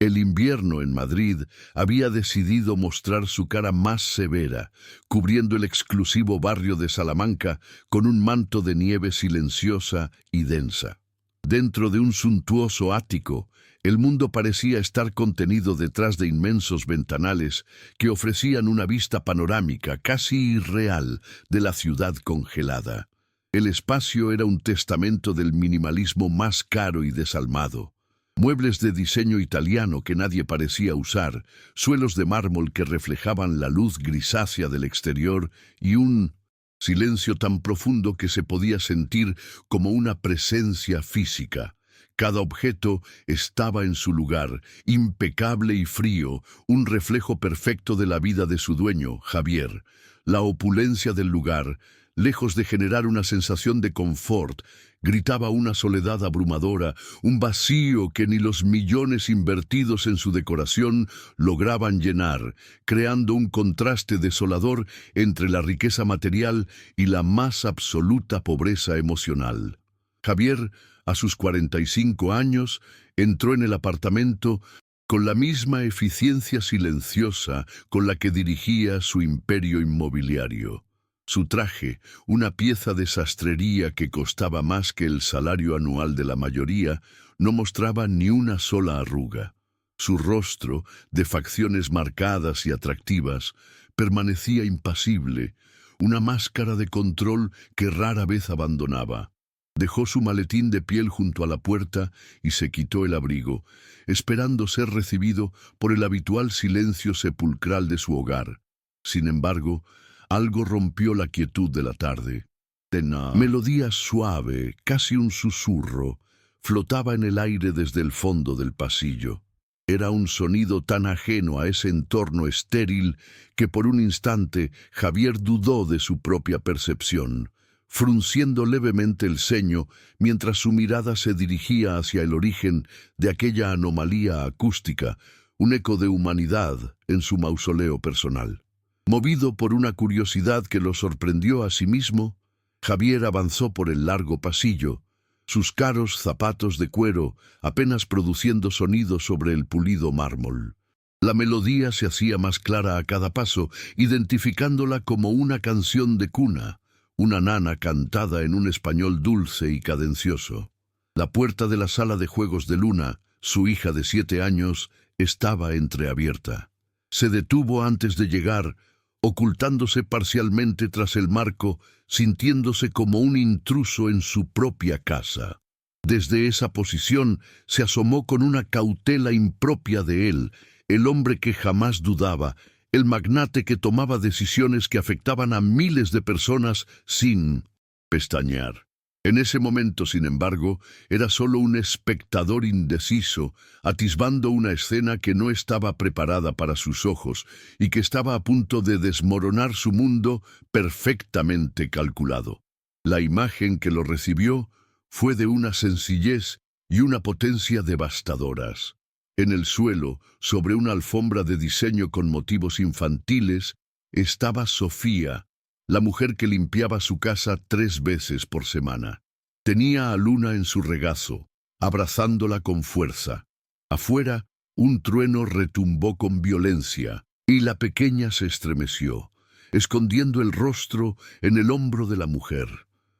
El invierno en Madrid había decidido mostrar su cara más severa, cubriendo el exclusivo barrio de Salamanca con un manto de nieve silenciosa y densa. Dentro de un suntuoso ático, el mundo parecía estar contenido detrás de inmensos ventanales que ofrecían una vista panorámica casi irreal de la ciudad congelada. El espacio era un testamento del minimalismo más caro y desalmado. Muebles de diseño italiano que nadie parecía usar, suelos de mármol que reflejaban la luz grisácea del exterior y un silencio tan profundo que se podía sentir como una presencia física. Cada objeto estaba en su lugar, impecable y frío, un reflejo perfecto de la vida de su dueño, Javier. La opulencia del lugar, lejos de generar una sensación de confort, gritaba una soledad abrumadora, un vacío que ni los millones invertidos en su decoración lograban llenar, creando un contraste desolador entre la riqueza material y la más absoluta pobreza emocional. Javier, a sus 45 años, entró en el apartamento con la misma eficiencia silenciosa con la que dirigía su imperio inmobiliario. Su traje, una pieza de sastrería que costaba más que el salario anual de la mayoría, no mostraba ni una sola arruga. Su rostro, de facciones marcadas y atractivas, permanecía impasible, una máscara de control que rara vez abandonaba. Dejó su maletín de piel junto a la puerta y se quitó el abrigo, esperando ser recibido por el habitual silencio sepulcral de su hogar. Sin embargo, algo rompió la quietud de la tarde. Una melodía suave, casi un susurro, flotaba en el aire desde el fondo del pasillo. Era un sonido tan ajeno a ese entorno estéril que por un instante Javier dudó de su propia percepción, frunciendo levemente el ceño mientras su mirada se dirigía hacia el origen de aquella anomalía acústica, un eco de humanidad en su mausoleo personal. Movido por una curiosidad que lo sorprendió a sí mismo, Javier avanzó por el largo pasillo, sus caros zapatos de cuero apenas produciendo sonido sobre el pulido mármol. La melodía se hacía más clara a cada paso, identificándola como una canción de cuna, una nana cantada en un español dulce y cadencioso. La puerta de la sala de juegos de Luna, su hija de 7 años, estaba entreabierta. Se detuvo antes de llegar, ocultándose parcialmente tras el marco, sintiéndose como un intruso en su propia casa. Desde esa posición se asomó con una cautela impropia de él, el hombre que jamás dudaba, el magnate que tomaba decisiones que afectaban a miles de personas sin pestañear. En ese momento, sin embargo, era solo un espectador indeciso, atisbando una escena que no estaba preparada para sus ojos y que estaba a punto de desmoronar su mundo perfectamente calculado. La imagen que lo recibió fue de una sencillez y una potencia devastadoras. En el suelo, sobre una alfombra de diseño con motivos infantiles, estaba Sofía, la mujer que limpiaba su casa 3 veces por semana. Tenía a Luna en su regazo, abrazándola con fuerza. Afuera, un trueno retumbó con violencia, y la pequeña se estremeció, escondiendo el rostro en el hombro de la mujer.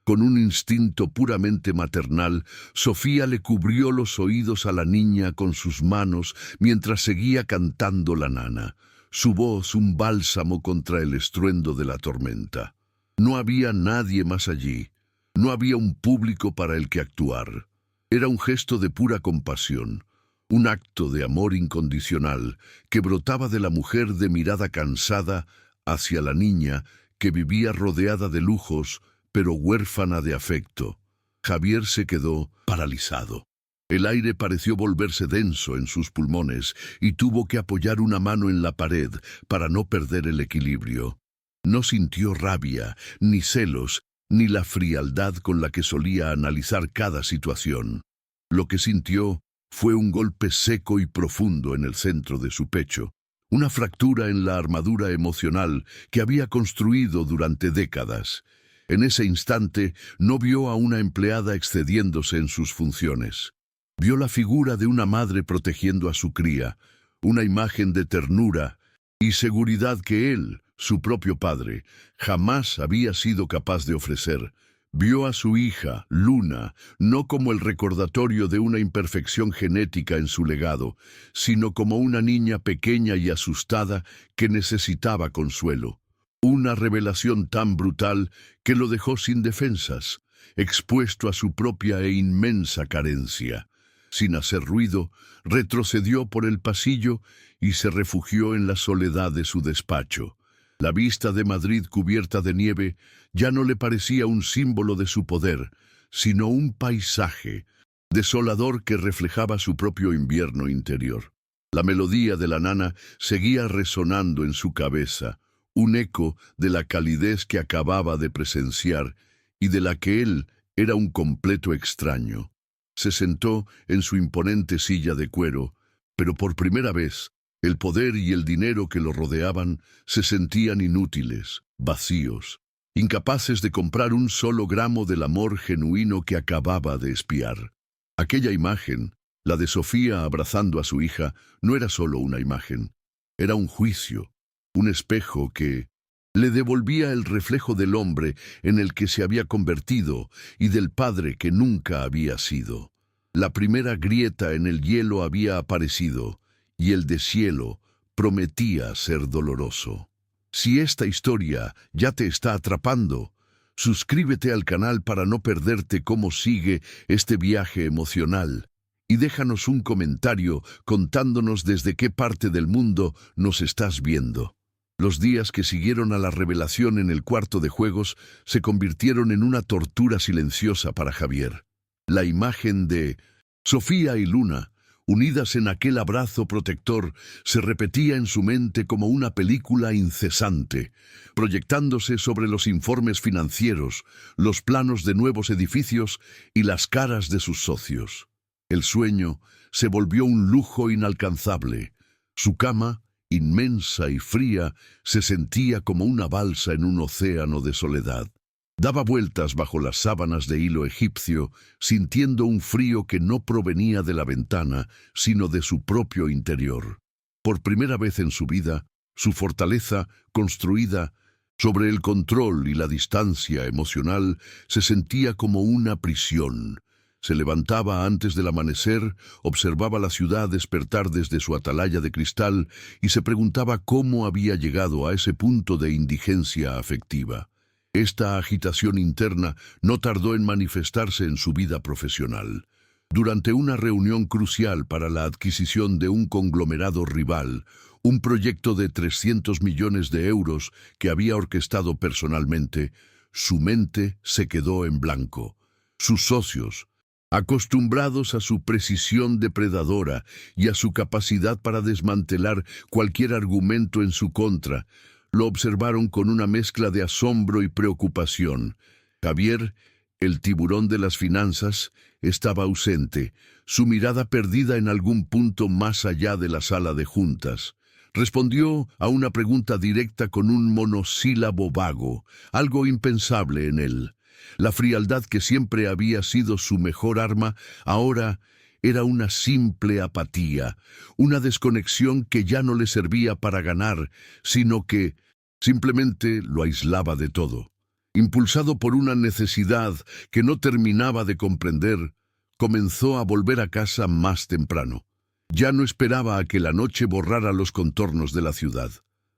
Con un instinto puramente maternal, Sofía le cubrió los oídos a la niña con sus manos mientras seguía cantando la nana, su voz un bálsamo contra el estruendo de la tormenta. No había nadie más allí, no había un público para el que actuar. Era un gesto de pura compasión, un acto de amor incondicional que brotaba de la mujer de mirada cansada hacia la niña que vivía rodeada de lujos, pero huérfana de afecto. Javier se quedó paralizado. El aire pareció volverse denso en sus pulmones y tuvo que apoyar una mano en la pared para no perder el equilibrio. No sintió rabia, ni celos, ni la frialdad con la que solía analizar cada situación. Lo que sintió fue un golpe seco y profundo en el centro de su pecho, una fractura en la armadura emocional que había construido durante décadas. En ese instante no vio a una empleada excediéndose en sus funciones. Vio la figura de una madre protegiendo a su cría, una imagen de ternura y seguridad que él, su propio padre, jamás había sido capaz de ofrecer. Vio a su hija, Luna, no como el recordatorio de una imperfección genética en su legado, sino como una niña pequeña y asustada que necesitaba consuelo. Una revelación tan brutal que lo dejó sin defensas, expuesto a su propia e inmensa carencia. Sin hacer ruido, retrocedió por el pasillo y se refugió en la soledad de su despacho. La vista de Madrid cubierta de nieve ya no le parecía un símbolo de su poder, sino un paisaje desolador que reflejaba su propio invierno interior. La melodía de la nana seguía resonando en su cabeza, un eco de la calidez que acababa de presenciar y de la que él era un completo extraño. Se sentó en su imponente silla de cuero, pero por primera vez, el poder y el dinero que lo rodeaban se sentían inútiles, vacíos, incapaces de comprar un solo gramo del amor genuino que acababa de espiar. Aquella imagen, la de Sofía abrazando a su hija, no era solo una imagen, era un juicio, un espejo que le devolvía el reflejo del hombre en el que se había convertido y del padre que nunca había sido. La primera grieta en el hielo había aparecido, y el deshielo prometía ser doloroso. Si esta historia ya te está atrapando, suscríbete al canal para no perderte cómo sigue este viaje emocional, y déjanos un comentario contándonos desde qué parte del mundo nos estás viendo. Los días que siguieron a la revelación en el cuarto de juegos se convirtieron en una tortura silenciosa para Javier. La imagen de Sofía y Luna, unidas en aquel abrazo protector, se repetía en su mente como una película incesante, proyectándose sobre los informes financieros, los planos de nuevos edificios y las caras de sus socios. El sueño se volvió un lujo inalcanzable. Su cama, inmensa y fría, se sentía como una balsa en un océano de soledad. Daba vueltas bajo las sábanas de hilo egipcio, sintiendo un frío que no provenía de la ventana, sino de su propio interior. Por primera vez en su vida, su fortaleza, construida sobre el control y la distancia emocional, se sentía como una prisión. Se levantaba antes del amanecer, observaba la ciudad despertar desde su atalaya de cristal y se preguntaba cómo había llegado a ese punto de indigencia afectiva. Esta agitación interna no tardó en manifestarse en su vida profesional. Durante una reunión crucial para la adquisición de un conglomerado rival, un proyecto de 300 millones de euros que había orquestado personalmente, su mente se quedó en blanco. Sus socios, acostumbrados a su precisión depredadora y a su capacidad para desmantelar cualquier argumento en su contra, lo observaron con una mezcla de asombro y preocupación. Javier, el tiburón de las finanzas, estaba ausente, su mirada perdida en algún punto más allá de la sala de juntas. Respondió a una pregunta directa con un monosílabo vago, algo impensable en él. La frialdad que siempre había sido su mejor arma, ahora era una simple apatía, una desconexión que ya no le servía para ganar, sino que simplemente lo aislaba de todo. Impulsado por una necesidad que no terminaba de comprender, comenzó a volver a casa más temprano. Ya no esperaba a que la noche borrara los contornos de la ciudad.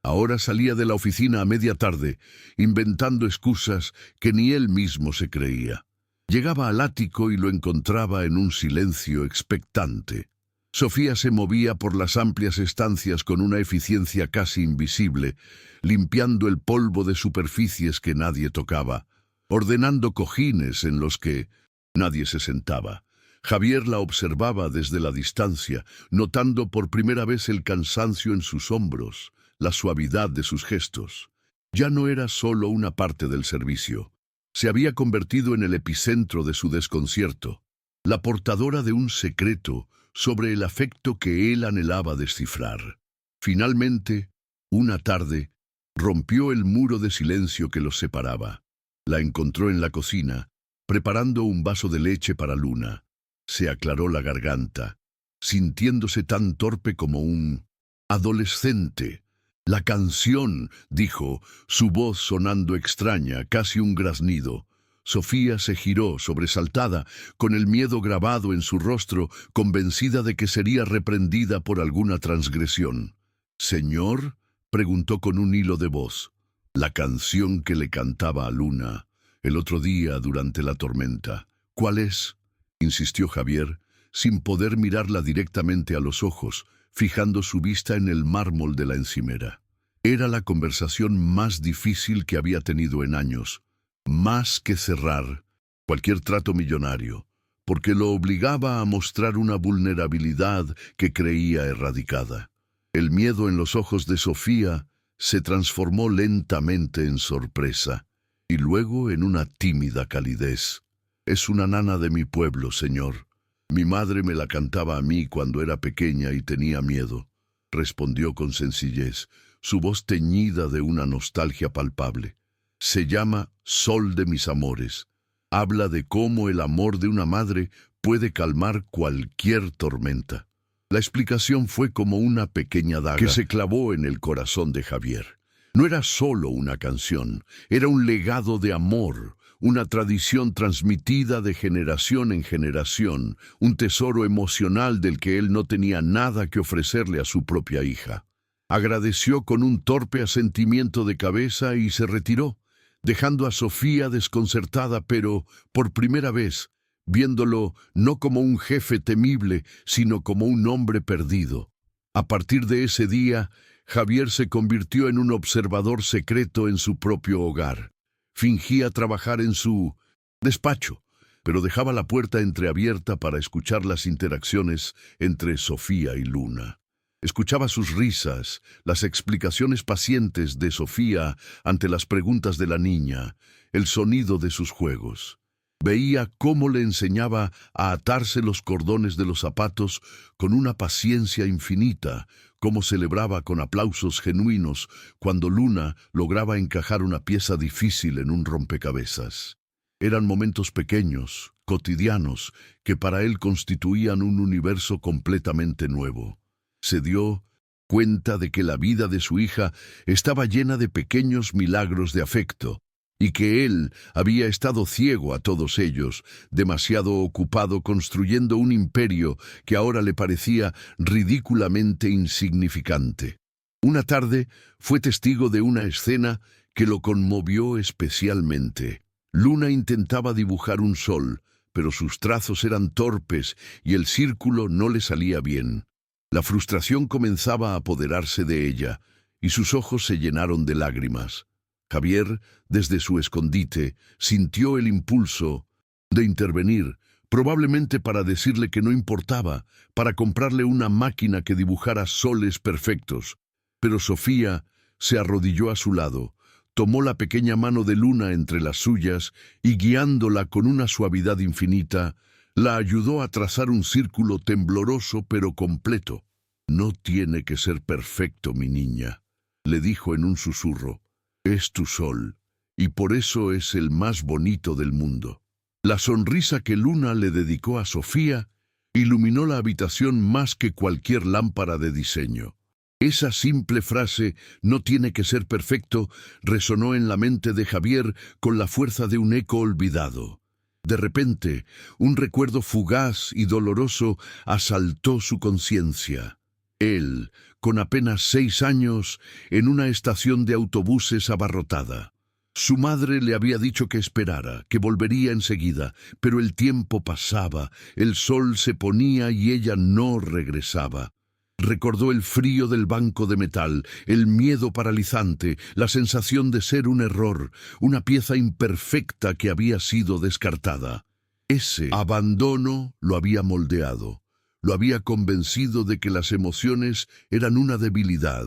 Ahora salía de la oficina a media tarde, inventando excusas que ni él mismo se creía. Llegaba al ático y lo encontraba en un silencio expectante. Sofía se movía por las amplias estancias con una eficiencia casi invisible, limpiando el polvo de superficies que nadie tocaba, ordenando cojines en los que nadie se sentaba. Javier la observaba desde la distancia, notando por primera vez el cansancio en sus hombros, la suavidad de sus gestos. Ya no era solo una parte del servicio. Se había convertido en el epicentro de su desconcierto, la portadora de un secreto sobre el afecto que él anhelaba descifrar. Finalmente, una tarde, rompió el muro de silencio que los separaba. La encontró en la cocina, preparando un vaso de leche para Luna. Se aclaró la garganta, sintiéndose tan torpe como un adolescente. La canción, dijo, su voz sonando extraña, casi un graznido. Sofía se giró, sobresaltada, con el miedo grabado en su rostro, convencida de que sería reprendida por alguna transgresión. «¿Señor?», preguntó con un hilo de voz. «La canción que le cantaba a Luna el otro día durante la tormenta». «¿Cuál es?», insistió Javier, sin poder mirarla directamente a los ojos, fijando su vista en el mármol de la encimera. Era la conversación más difícil que había tenido en años, más que cerrar cualquier trato millonario, porque lo obligaba a mostrar una vulnerabilidad que creía erradicada. El miedo en los ojos de Sofía se transformó lentamente en sorpresa, y luego en una tímida calidez. «Es una nana de mi pueblo, señor. Mi madre me la cantaba a mí cuando era pequeña y tenía miedo», respondió con sencillez, su voz teñida de una nostalgia palpable. «Se llama Sol de mis amores. Habla de cómo el amor de una madre puede calmar cualquier tormenta». La explicación fue como una pequeña daga que se clavó en el corazón de Javier. No era solo una canción, era un legado de amor, una tradición transmitida de generación en generación, un tesoro emocional del que él no tenía nada que ofrecerle a su propia hija. Agradeció con un torpe asentimiento de cabeza y se retiró, dejando a Sofía desconcertada, pero, por primera vez, viéndolo no como un jefe temible, sino como un hombre perdido. A partir de ese día, Javier se convirtió en un observador secreto en su propio hogar. Fingía trabajar en su despacho, pero dejaba la puerta entreabierta para escuchar las interacciones entre Sofía y Luna. Escuchaba sus risas, las explicaciones pacientes de Sofía ante las preguntas de la niña, el sonido de sus juegos. Veía cómo le enseñaba a atarse los cordones de los zapatos con una paciencia infinita, cómo celebraba con aplausos genuinos cuando Luna lograba encajar una pieza difícil en un rompecabezas. Eran momentos pequeños, cotidianos, que para él constituían un universo completamente nuevo. Se dio cuenta de que la vida de su hija estaba llena de pequeños milagros de afecto, y que él había estado ciego a todos ellos, demasiado ocupado construyendo un imperio que ahora le parecía ridículamente insignificante. Una tarde fue testigo de una escena que lo conmovió especialmente. Luna intentaba dibujar un sol, pero sus trazos eran torpes y el círculo no le salía bien. La frustración comenzaba a apoderarse de ella, y sus ojos se llenaron de lágrimas. Javier, desde su escondite, sintió el impulso de intervenir, probablemente para decirle que no importaba, para comprarle una máquina que dibujara soles perfectos. Pero Sofía se arrodilló a su lado, tomó la pequeña mano de Luna entre las suyas y, guiándola con una suavidad infinita, la ayudó a trazar un círculo tembloroso pero completo. «No tiene que ser perfecto, mi niña», le dijo en un susurro. «Es tu sol, y por eso es el más bonito del mundo». La sonrisa que Luna le dedicó a Sofía iluminó la habitación más que cualquier lámpara de diseño. Esa simple frase, «no tiene que ser perfecto», resonó en la mente de Javier con la fuerza de un eco olvidado. De repente, un recuerdo fugaz y doloroso asaltó su conciencia. Él, con apenas 6 años, en una estación de autobuses abarrotada. Su madre le había dicho que esperara, que volvería enseguida, pero el tiempo pasaba, el sol se ponía y ella no regresaba. Recordó el frío del banco de metal, el miedo paralizante, la sensación de ser un error, una pieza imperfecta que había sido descartada. Ese abandono lo había moldeado, lo había convencido de que las emociones eran una debilidad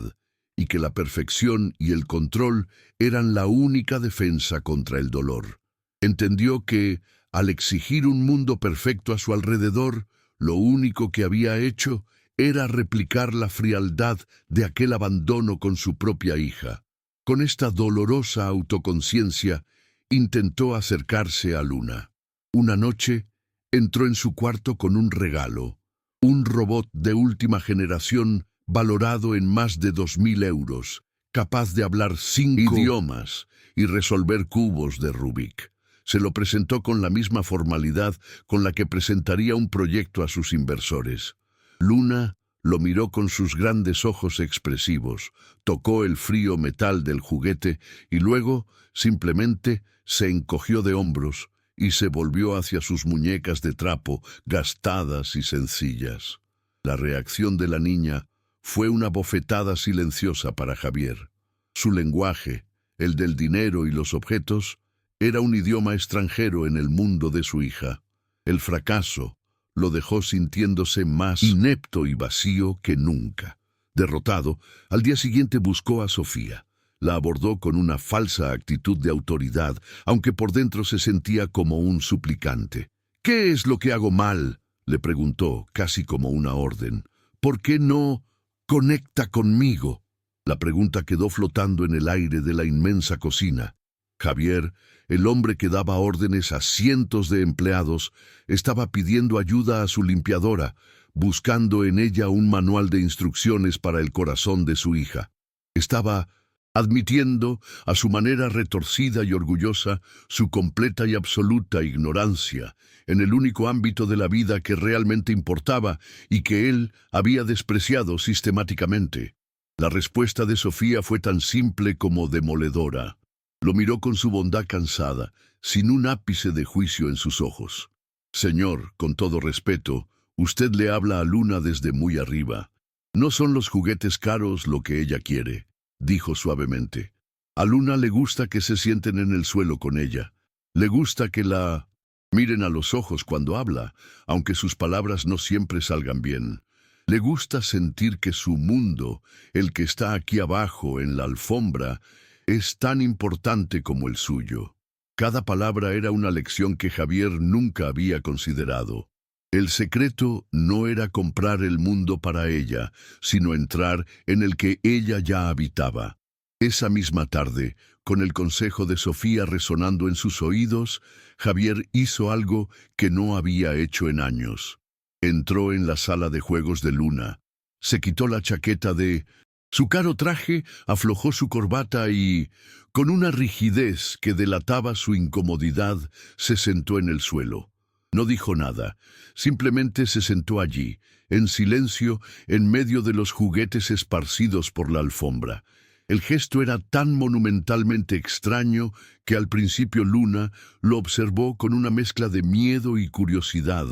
y que la perfección y el control eran la única defensa contra el dolor. Entendió que, al exigir un mundo perfecto a su alrededor, lo único que había hecho era replicar la frialdad de aquel abandono con su propia hija. Con esta dolorosa autoconciencia, intentó acercarse a Luna. Una noche, Entró en su cuarto con un regalo, un robot de última generación valorado en más de 2.000 euros, capaz de hablar 5 idiomas y resolver cubos de Rubik. Se lo presentó con la misma formalidad con la que presentaría un proyecto a sus inversores. Luna lo miró con sus grandes ojos expresivos, tocó el frío metal del juguete y luego, simplemente, se encogió de hombros y se volvió hacia sus muñecas de trapo, gastadas y sencillas. La reacción de la niña fue una bofetada silenciosa para Javier. Su lenguaje, el del dinero y los objetos, era un idioma extranjero en el mundo de su hija. El fracaso lo dejó sintiéndose más inepto y vacío que nunca. Derrotado, al día siguiente buscó a Sofía. La abordó con una falsa actitud de autoridad, aunque por dentro se sentía como un suplicante. «¿Qué es lo que hago mal?», le preguntó, casi como una orden. «¿Por qué no conecta conmigo?». La pregunta quedó flotando en el aire de la inmensa cocina. Javier, el hombre que daba órdenes a cientos de empleados, estaba pidiendo ayuda a su limpiadora, buscando en ella un manual de instrucciones para el corazón de su hija. Estaba admitiendo, a su manera retorcida y orgullosa, su completa y absoluta ignorancia en el único ámbito de la vida que realmente importaba y que él había despreciado sistemáticamente. La respuesta de Sofía fue tan simple como demoledora. Lo miró con su bondad cansada, sin un ápice de juicio en sus ojos. «Señor, con todo respeto, usted le habla a Luna desde muy arriba. No son los juguetes caros lo que ella quiere», dijo suavemente. «A Luna le gusta que se sienten en el suelo con ella. Le gusta que la miren a los ojos cuando habla, aunque sus palabras no siempre salgan bien. Le gusta sentir que su mundo, el que está aquí abajo en la alfombra, es tan importante como el suyo». Cada palabra era una lección que Javier nunca había considerado. El secreto no era comprar el mundo para ella, sino entrar en el que ella ya habitaba. Esa misma tarde, con el consejo de Sofía resonando en sus oídos, Javier hizo algo que no había hecho en años. Entró en la sala de juegos de Luna, se quitó la chaqueta de su caro traje, aflojó su corbata y, con una rigidez que delataba su incomodidad, se sentó en el suelo. No dijo nada, simplemente se sentó allí, en silencio, en medio de los juguetes esparcidos por la alfombra. El gesto era tan monumentalmente extraño que al principio Luna lo observó con una mezcla de miedo y curiosidad,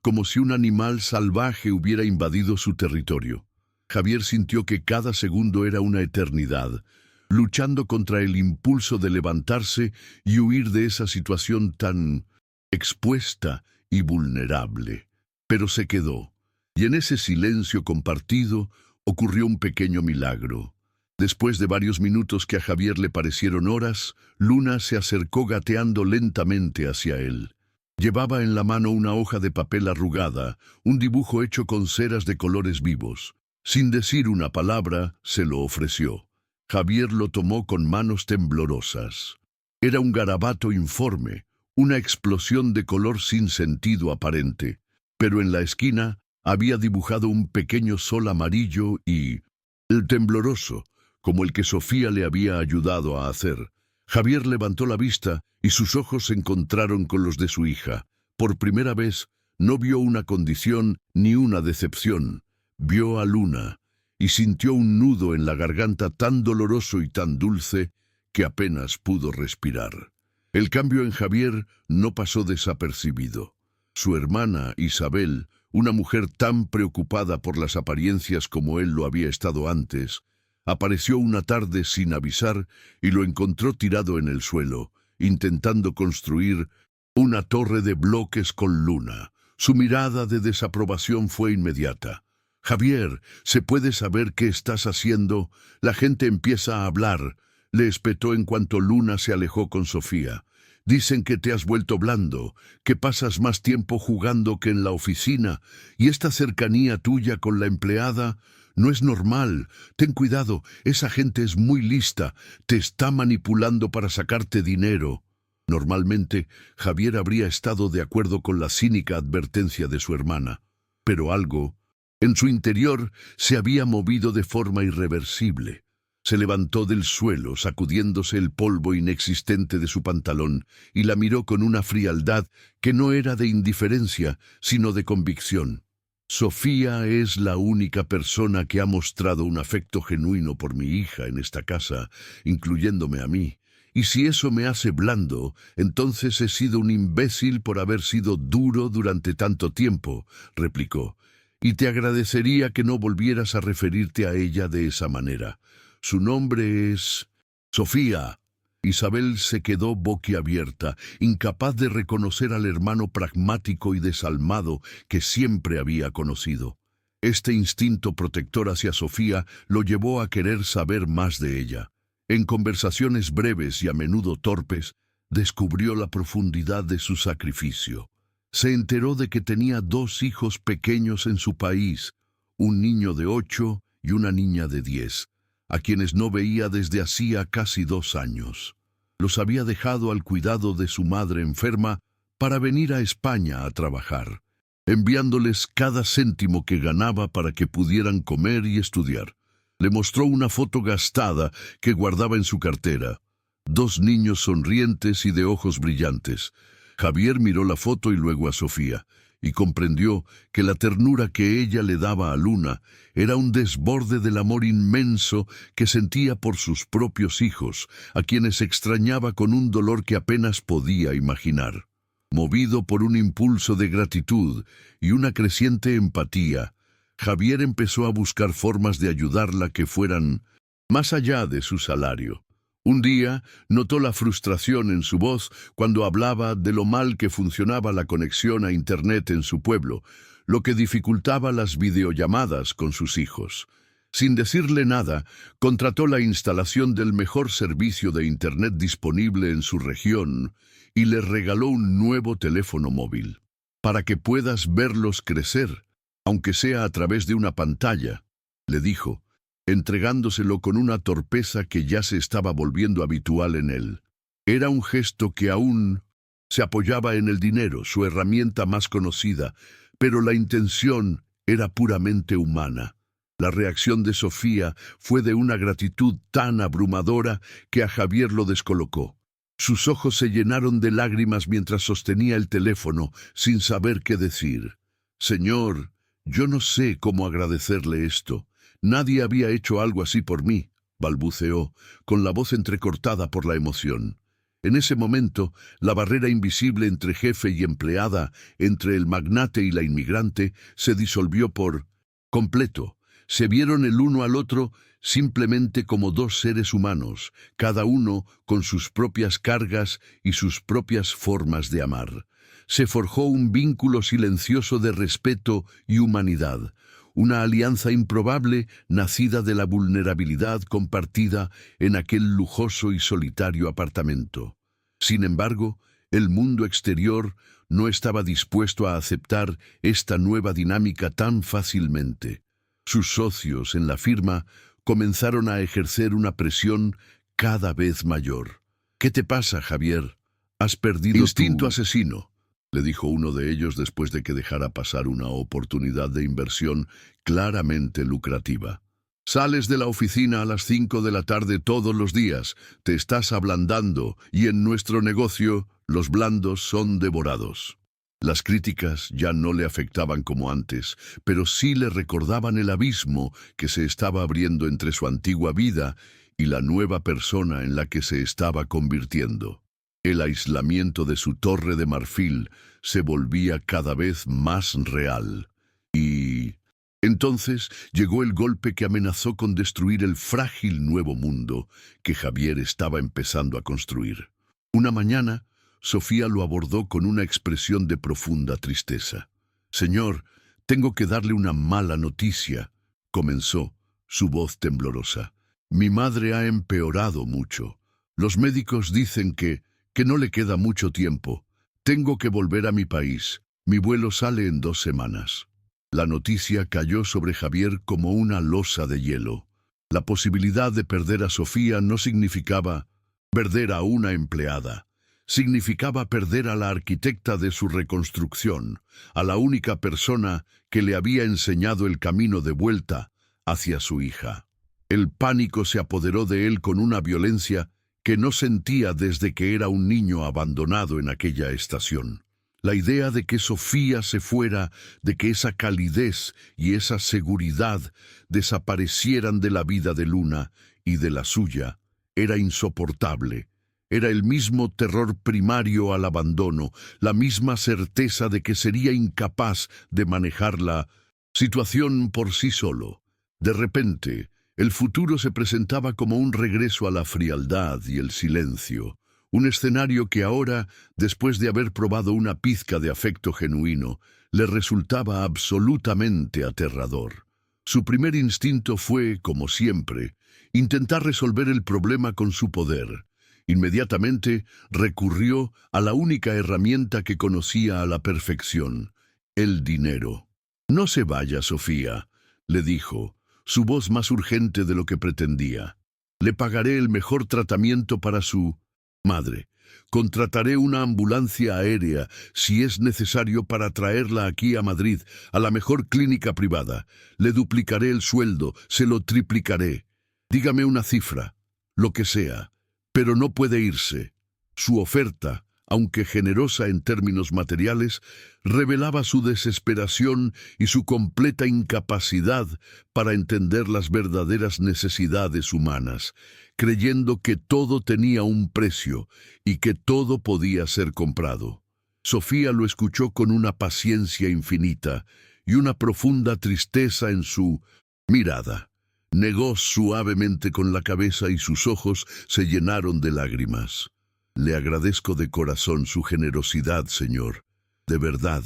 como si un animal salvaje hubiera invadido su territorio. Javier sintió que cada segundo era una eternidad, luchando contra el impulso de levantarse y huir de esa situación tan expuesta y vulnerable. Pero se quedó, y en ese silencio compartido ocurrió un pequeño milagro. Después de varios minutos que a Javier le parecieron horas, Luna se acercó gateando lentamente hacia él. Llevaba en la mano una hoja de papel arrugada, un dibujo hecho con ceras de colores vivos. Sin decir una palabra, se lo ofreció. Javier lo tomó con manos temblorosas. Era un garabato informe, una explosión de color sin sentido aparente, pero en la esquina había dibujado un pequeño sol amarillo y el tembloroso, como el que Sofía le había ayudado a hacer. Javier levantó la vista y sus ojos se encontraron con los de su hija. Por primera vez, no vio una condición ni una decepción. Vio a Luna y sintió un nudo en la garganta tan doloroso y tan dulce que apenas pudo respirar. El cambio en Javier no pasó desapercibido. Su hermana, Isabel, una mujer tan preocupada por las apariencias como él lo había estado antes, apareció una tarde sin avisar y lo encontró tirado en el suelo, intentando construir una torre de bloques con Luna. Su mirada de desaprobación fue inmediata. «Javier, ¿se puede saber qué estás haciendo? La gente empieza a hablar», le espetó en cuanto Luna se alejó con Sofía. «Dicen que te has vuelto blando, que pasas más tiempo jugando que en la oficina, y esta cercanía tuya con la empleada no es normal. Ten cuidado, esa gente es muy lista, te está manipulando para sacarte dinero». Normalmente, Javier habría estado de acuerdo con la cínica advertencia de su hermana, pero algo, en su interior, se había movido de forma irreversible. Se levantó del suelo, sacudiéndose el polvo inexistente de su pantalón, y la miró con una frialdad que no era de indiferencia, sino de convicción. Sofía es la única persona que ha mostrado un afecto genuino por mi hija en esta casa, incluyéndome a mí. Y si eso me hace blando, entonces he sido un imbécil por haber sido duro durante tanto tiempo, replicó. Y te agradecería que no volvieras a referirte a ella de esa manera. Su nombre es Sofía. Isabel se quedó boquiabierta, incapaz de reconocer al hermano pragmático y desalmado que siempre había conocido. Este instinto protector hacia Sofía lo llevó a querer saber más de ella. En conversaciones breves y a menudo torpes, descubrió la profundidad de su sacrificio. Se enteró de que tenía 2 hijos pequeños en su país, un niño de 8 y una niña de 10. A quienes no veía desde hacía casi 2 años. Los había dejado al cuidado de su madre enferma para venir a España a trabajar, enviándoles cada céntimo que ganaba para que pudieran comer y estudiar. Le mostró una foto gastada que guardaba en su cartera. 2 niños sonrientes y de ojos brillantes. Javier miró la foto y luego a Sofía, y comprendió que la ternura que ella le daba a Luna era un desborde del amor inmenso que sentía por sus propios hijos, a quienes extrañaba con un dolor que apenas podía imaginar. Movido por un impulso de gratitud y una creciente empatía, Javier empezó a buscar formas de ayudarla que fueran más allá de su salario. Un día notó la frustración en su voz cuando hablaba de lo mal que funcionaba la conexión a Internet en su pueblo, lo que dificultaba las videollamadas con sus hijos. Sin decirle nada, contrató la instalación del mejor servicio de Internet disponible en su región y le regaló un nuevo teléfono móvil. Para que puedas verlos crecer, aunque sea a través de una pantalla, le dijo, entregándoselo con una torpeza que ya se estaba volviendo habitual en él. Era un gesto que aún se apoyaba en el dinero, su herramienta más conocida, pero la intención era puramente humana. La reacción de Sofía fue de una gratitud tan abrumadora que a Javier lo descolocó. Sus ojos se llenaron de lágrimas mientras sostenía el teléfono, sin saber qué decir. «Señor, yo no sé cómo agradecerle esto. Nadie había hecho algo así por mí», balbuceó, con la voz entrecortada por la emoción. En ese momento, la barrera invisible entre jefe y empleada, entre el magnate y la inmigrante, se disolvió por completo. Se vieron el uno al otro simplemente como 2 seres humanos, cada uno con sus propias cargas y sus propias formas de amar. Se forjó un vínculo silencioso de respeto y humanidad, una alianza improbable nacida de la vulnerabilidad compartida en aquel lujoso y solitario apartamento. Sin embargo, el mundo exterior no estaba dispuesto a aceptar esta nueva dinámica tan fácilmente. Sus socios en la firma comenzaron a ejercer una presión cada vez mayor. «¿Qué te pasa, Javier? ¿Has perdido instinto asesino?», le dijo uno de ellos después de que dejara pasar una oportunidad de inversión claramente lucrativa. «Sales de la oficina a las 5 de la tarde todos los días, te estás ablandando y en nuestro negocio los blandos son devorados». Las críticas ya no le afectaban como antes, pero sí le recordaban el abismo que se estaba abriendo entre su antigua vida y la nueva persona en la que se estaba convirtiendo. El aislamiento de su torre de marfil se volvía cada vez más real. Y entonces llegó el golpe que amenazó con destruir el frágil nuevo mundo que Javier estaba empezando a construir. Una mañana, Sofía lo abordó con una expresión de profunda tristeza. «Señor, tengo que darle una mala noticia», comenzó, su voz temblorosa. «Mi madre ha empeorado mucho. Los médicos dicen que no le queda mucho tiempo. Tengo que volver a mi país. Mi vuelo sale en 2 semanas». La noticia cayó sobre Javier como una losa de hielo. La posibilidad de perder a Sofía no significaba perder a una empleada. significaba perder a la arquitecta de su reconstrucción, a la única persona que le había enseñado el camino de vuelta hacia su hija. El pánico se apoderó de él con una violencia que no sentía desde que era un niño abandonado en aquella estación. La idea de que Sofía se fuera, de que esa calidez y esa seguridad desaparecieran de la vida de Luna y de la suya, era insoportable. Era el mismo terror primario al abandono, la misma certeza de que sería incapaz de manejar la situación por sí solo. De repente, el futuro se presentaba como un regreso a la frialdad y el silencio, un escenario que ahora, después de haber probado una pizca de afecto genuino, le resultaba absolutamente aterrador. Su primer instinto fue, como siempre, intentar resolver el problema con su poder. Inmediatamente recurrió a la única herramienta que conocía a la perfección, el dinero. «No se vaya, Sofía», le dijo, su voz más urgente de lo que pretendía. «Le pagaré el mejor tratamiento para su madre. Contrataré una ambulancia aérea si es necesario para traerla aquí a Madrid, a la mejor clínica privada. Le duplicaré el sueldo, se lo triplicaré. Dígame una cifra, lo que sea. Pero no puede irse». Su oferta, aunque generosa en términos materiales, revelaba su desesperación y su completa incapacidad para entender las verdaderas necesidades humanas, creyendo que todo tenía un precio y que todo podía ser comprado. Sofía lo escuchó con una paciencia infinita y una profunda tristeza en su mirada. Negó suavemente con la cabeza y sus ojos se llenaron de lágrimas. «Le agradezco de corazón su generosidad, señor, de verdad,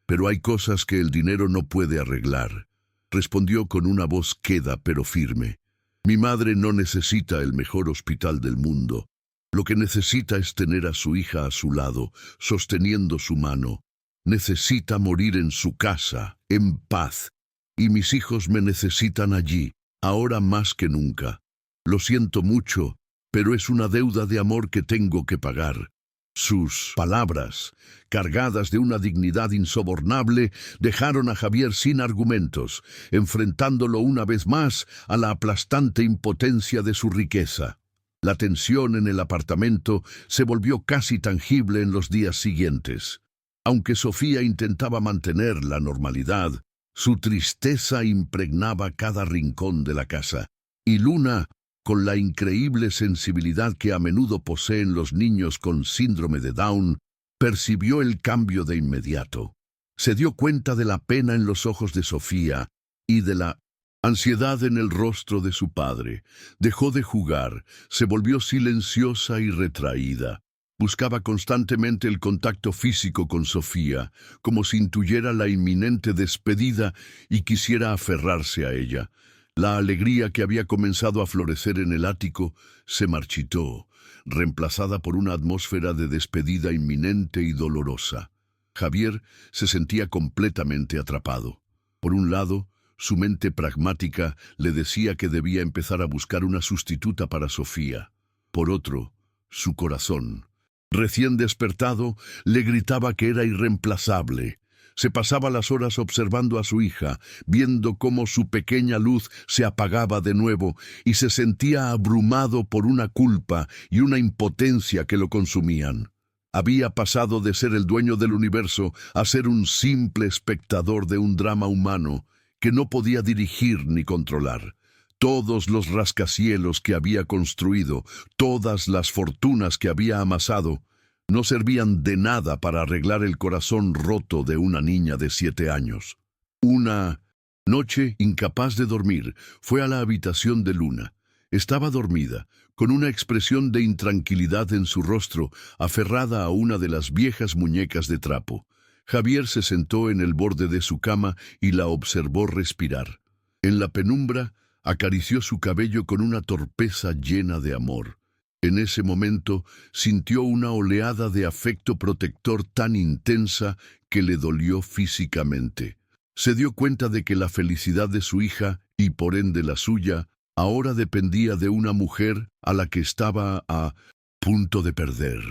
pero hay cosas que el dinero no puede arreglar», respondió con una voz queda pero firme. «Mi madre no necesita el mejor hospital del mundo. Lo que necesita es tener a su hija a su lado, sosteniendo su mano. Necesita morir en su casa, en paz, y mis hijos me necesitan allí, ahora más que nunca. Lo siento mucho, pero es una deuda de amor que tengo que pagar». Sus palabras, cargadas de una dignidad insobornable, dejaron a Javier sin argumentos, enfrentándolo una vez más a la aplastante impotencia de su riqueza. La tensión en el apartamento se volvió casi tangible en los días siguientes. Aunque Sofía intentaba mantener la normalidad, su tristeza impregnaba cada rincón de la casa, y Luna, con la increíble sensibilidad que a menudo poseen los niños con síndrome de Down, percibió el cambio de inmediato. Se dio cuenta de la pena en los ojos de Sofía y de la ansiedad en el rostro de su padre. Dejó de jugar, se volvió silenciosa y retraída. Buscaba constantemente el contacto físico con Sofía, como si intuyera la inminente despedida y quisiera aferrarse a ella. La alegría que había comenzado a florecer en el ático se marchitó, reemplazada por una atmósfera de despedida inminente y dolorosa. Javier se sentía completamente atrapado. Por un lado, su mente pragmática le decía que debía empezar a buscar una sustituta para Sofía. Por otro, su corazón, recién despertado, le gritaba que era irreemplazable. Se pasaba las horas observando a su hija, viendo cómo su pequeña luz se apagaba de nuevo y se sentía abrumado por una culpa y una impotencia que lo consumían. Había pasado de ser el dueño del universo a ser un simple espectador de un drama humano que no podía dirigir ni controlar. Todos los rascacielos que había construido, todas las fortunas que había amasado, no servían de nada para arreglar el corazón roto de una niña de 7 años. Una noche, incapaz de dormir, fue a la habitación de Luna. Estaba dormida, con una expresión de intranquilidad en su rostro, aferrada a una de las viejas muñecas de trapo. Javier se sentó en el borde de su cama y la observó respirar. En la penumbra, acarició su cabello con una torpeza llena de amor. En ese momento sintió una oleada de afecto protector tan intensa que le dolió físicamente. Se dio cuenta de que la felicidad de su hija, y por ende la suya, ahora dependía de una mujer a la que estaba a punto de perder.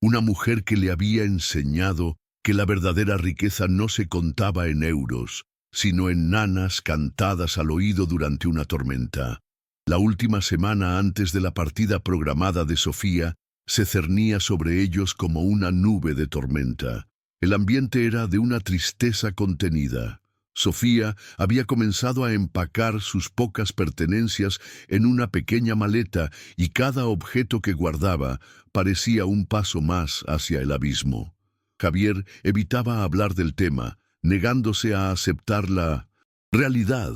Una mujer que le había enseñado que la verdadera riqueza no se contaba en euros, sino en nanas cantadas al oído durante una tormenta. La última semana antes de la partida programada de Sofía se cernía sobre ellos como una nube de tormenta. El ambiente era de una tristeza contenida. Sofía había comenzado a empacar sus pocas pertenencias en una pequeña maleta y cada objeto que guardaba parecía un paso más hacia el abismo. Javier evitaba hablar del tema, negándose a aceptar la realidad.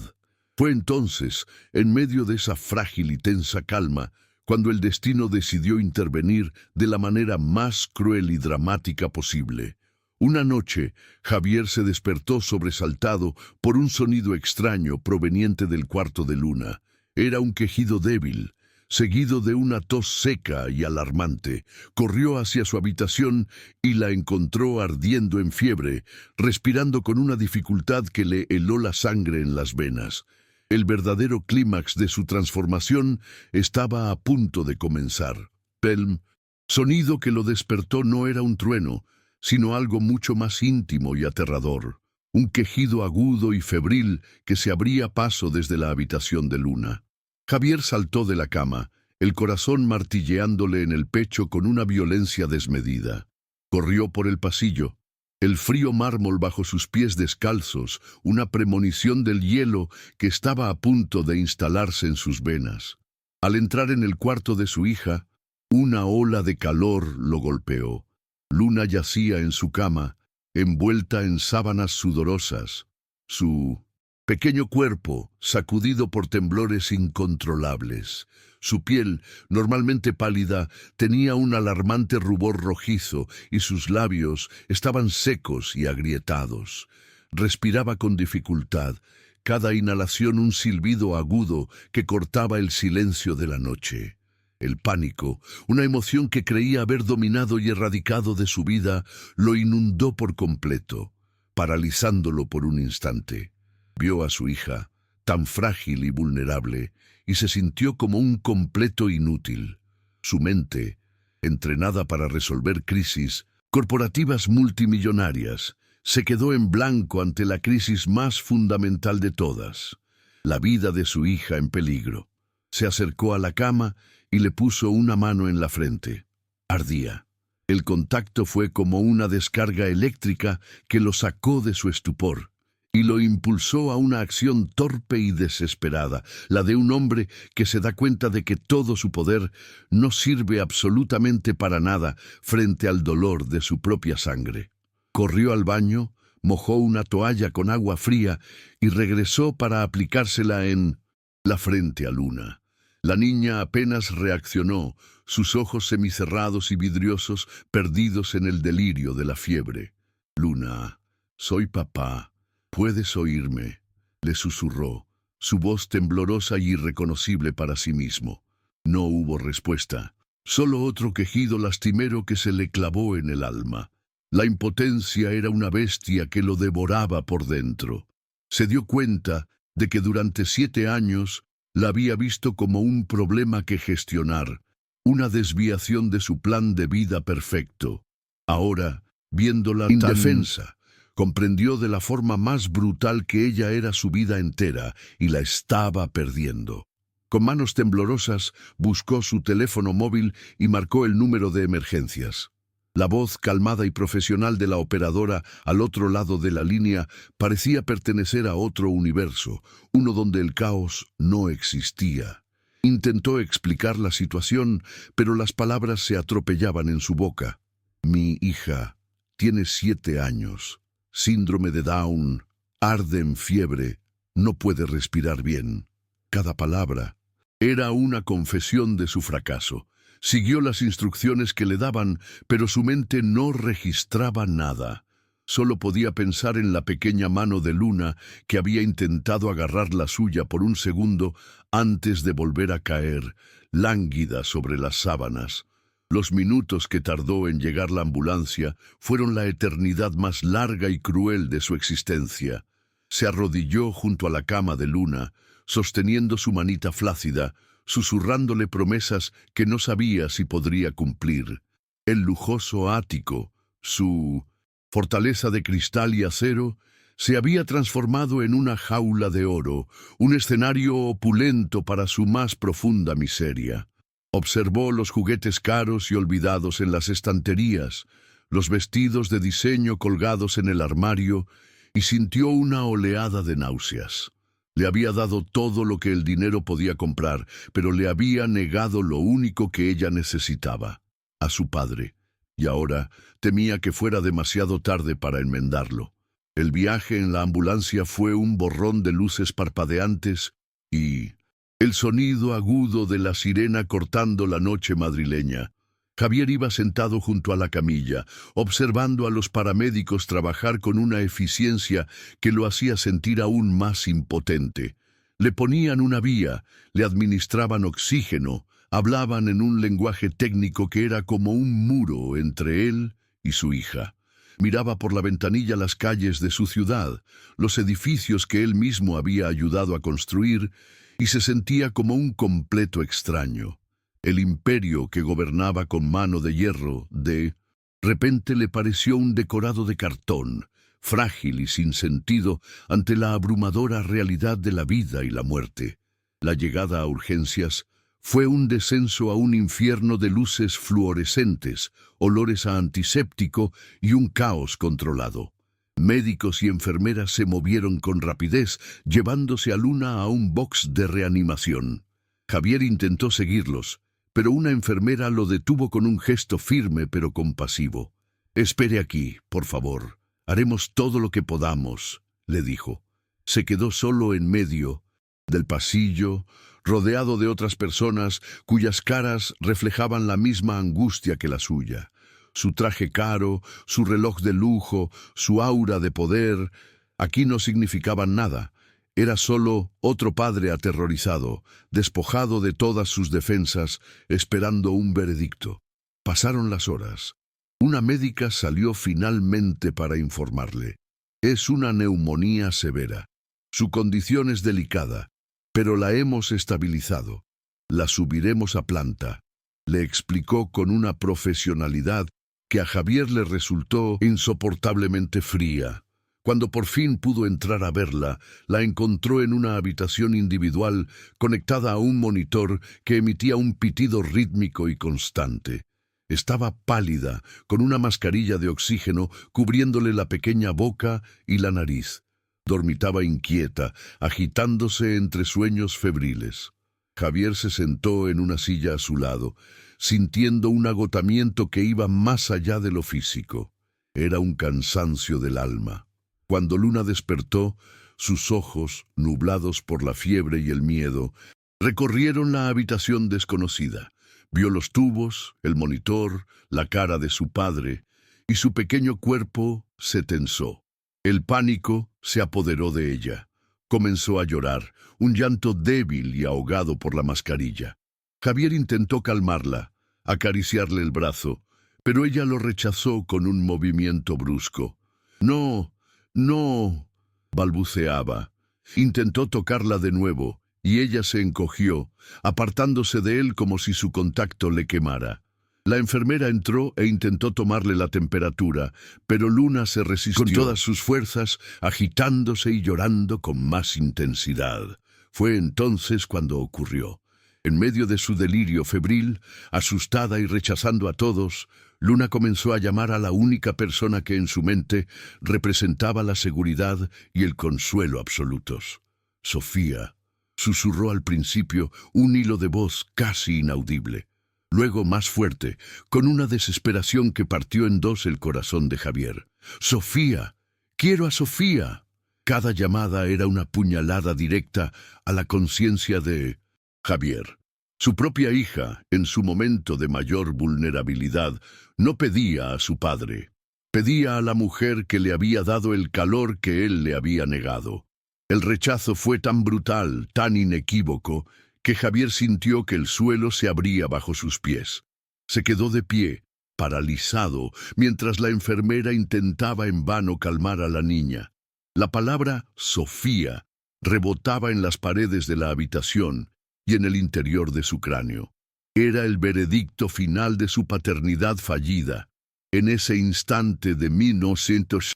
Fue entonces, en medio de esa frágil y tensa calma, cuando el destino decidió intervenir de la manera más cruel y dramática posible. Una noche, Javier se despertó sobresaltado por un sonido extraño proveniente del cuarto de Luna. Era un quejido débil, seguido de una tos seca y alarmante. Corrió hacia su habitación y la encontró ardiendo en fiebre, respirando con una dificultad que le heló la sangre en las venas. El verdadero clímax de su transformación estaba a punto de comenzar. El sonido que lo despertó no era un trueno, sino algo mucho más íntimo y aterrador. Un quejido agudo y febril que se abría paso desde la habitación de Luna. Javier saltó de la cama, el corazón martilleándole en el pecho con una violencia desmedida. Corrió por el pasillo. El frío mármol bajo sus pies descalzos, una premonición del hielo que estaba a punto de instalarse en sus venas. Al entrar en el cuarto de su hija, una ola de calor lo golpeó. Luna yacía en su cama, envuelta en sábanas sudorosas. Su pequeño cuerpo, sacudido por temblores incontrolables. Su piel, normalmente pálida, tenía un alarmante rubor rojizo y sus labios estaban secos y agrietados. Respiraba con dificultad, cada inhalación un silbido agudo que cortaba el silencio de la noche. El pánico, una emoción que creía haber dominado y erradicado de su vida, lo inundó por completo, paralizándolo por un instante. Vio a su hija, tan frágil y vulnerable, y se sintió como un completo inútil. Su mente, entrenada para resolver crisis corporativas multimillonarias, se quedó en blanco ante la crisis más fundamental de todas, la vida de su hija en peligro. Se acercó a la cama y le puso una mano en la frente. Ardía. El contacto fue como una descarga eléctrica que lo sacó de su estupor y lo impulsó a una acción torpe y desesperada, la de un hombre que se da cuenta de que todo su poder no sirve absolutamente para nada frente al dolor de su propia sangre. Corrió al baño, mojó una toalla con agua fría y regresó para aplicársela en la frente a Luna. La niña apenas reaccionó, sus ojos semicerrados y vidriosos perdidos en el delirio de la fiebre. «Luna, soy papá. ¿Puedes oírme?», le susurró, su voz temblorosa y irreconocible para sí mismo. No hubo respuesta, solo otro quejido lastimero que se le clavó en el alma. La impotencia era una bestia que lo devoraba por dentro. Se dio cuenta de que durante 7 años la había visto como un problema que gestionar, una desviación de su plan de vida perfecto. Ahora, viéndola indefensa, comprendió de la forma más brutal que ella era su vida entera y la estaba perdiendo. Con manos temblorosas, buscó su teléfono móvil y marcó el número de emergencias. La voz calmada y profesional de la operadora al otro lado de la línea parecía pertenecer a otro universo, uno donde el caos no existía. Intentó explicar la situación, pero las palabras se atropellaban en su boca. «Mi hija tiene 7 años, síndrome de Down, arde en fiebre, no puede respirar bien». Cada palabra era una confesión de su fracaso. Siguió las instrucciones que le daban, pero su mente no registraba nada. Solo podía pensar en la pequeña mano de Luna que había intentado agarrar la suya por un segundo antes de volver a caer, lánguida sobre las sábanas. Los minutos que tardó en llegar la ambulancia fueron la eternidad más larga y cruel de su existencia. Se arrodilló junto a la cama de Luna, sosteniendo su manita flácida, susurrándole promesas que no sabía si podría cumplir. El lujoso ático, su fortaleza de cristal y acero, se había transformado en una jaula de oro, un escenario opulento para su más profunda miseria. Observó los juguetes caros y olvidados en las estanterías, los vestidos de diseño colgados en el armario, y sintió una oleada de náuseas. Le había dado todo lo que el dinero podía comprar, pero le había negado lo único que ella necesitaba, a su padre, y ahora temía que fuera demasiado tarde para enmendarlo. El viaje en la ambulancia fue un borrón de luces parpadeantes y el sonido agudo de la sirena cortando la noche madrileña. Javier iba sentado junto a la camilla, observando a los paramédicos trabajar con una eficiencia que lo hacía sentir aún más impotente. Le ponían una vía, le administraban oxígeno, hablaban en un lenguaje técnico que era como un muro entre él y su hija. Miraba por la ventanilla las calles de su ciudad, los edificios que él mismo había ayudado a construir, y se sentía como un completo extraño. El imperio que gobernaba con mano de hierro, de repente le pareció un decorado de cartón, frágil y sin sentido ante la abrumadora realidad de la vida y la muerte. La llegada a urgencias fue un descenso a un infierno de luces fluorescentes, olores a antiséptico y un caos controlado. Médicos y enfermeras se movieron con rapidez, llevándose a Luna a un box de reanimación. Javier intentó seguirlos, pero una enfermera lo detuvo con un gesto firme pero compasivo. «Espere aquí, por favor. Haremos todo lo que podamos», le dijo. Se quedó solo en medio del pasillo, rodeado de otras personas cuyas caras reflejaban la misma angustia que la suya. Su traje caro, su reloj de lujo, su aura de poder, aquí no significaban nada. Era solo otro padre aterrorizado, despojado de todas sus defensas, esperando un veredicto. Pasaron las horas. Una médica salió finalmente para informarle. «Es una neumonía severa. Su condición es delicada, pero la hemos estabilizado. La subiremos a planta», le explicó con una profesionalidad que a Javier le resultó insoportablemente fría. Cuando por fin pudo entrar a verla, la encontró en una habitación individual conectada a un monitor que emitía un pitido rítmico y constante. Estaba pálida, con una mascarilla de oxígeno cubriéndole la pequeña boca y la nariz. Dormitaba inquieta, agitándose entre sueños febriles. Javier se sentó en una silla a su lado, sintiendo un agotamiento que iba más allá de lo físico. Era un cansancio del alma. Cuando Luna despertó, sus ojos, nublados por la fiebre y el miedo, recorrieron la habitación desconocida. Vio los tubos, el monitor, la cara de su padre, y su pequeño cuerpo se tensó. El pánico se apoderó de ella. Comenzó a llorar, un llanto débil y ahogado por la mascarilla. Javier intentó calmarla, acariciarle el brazo, pero ella lo rechazó con un movimiento brusco. «No, no», balbuceaba. Intentó tocarla de nuevo, y ella se encogió, apartándose de él como si su contacto le quemara. La enfermera entró e intentó tomarle la temperatura, pero Luna se resistió con todas sus fuerzas, agitándose y llorando con más intensidad. Fue entonces cuando ocurrió. En medio de su delirio febril, asustada y rechazando a todos, Luna comenzó a llamar a la única persona que en su mente representaba la seguridad y el consuelo absolutos. «Sofía», susurró al principio un hilo de voz casi inaudible. Luego más fuerte, con una desesperación que partió en dos el corazón de Javier. «Sofía, quiero a Sofía». Cada llamada era una puñalada directa a la conciencia de Javier. Su propia hija, en su momento de mayor vulnerabilidad, no pedía a su padre. Pedía a la mujer que le había dado el calor que él le había negado. El rechazo fue tan brutal, tan inequívoco, que Javier sintió que el suelo se abría bajo sus pies. Se quedó de pie, paralizado, mientras la enfermera intentaba en vano calmar a la niña. La palabra «Sofía» rebotaba en las paredes de la habitación y en el interior de su cráneo. Era el veredicto final de su paternidad fallida. En ese instante de 1900,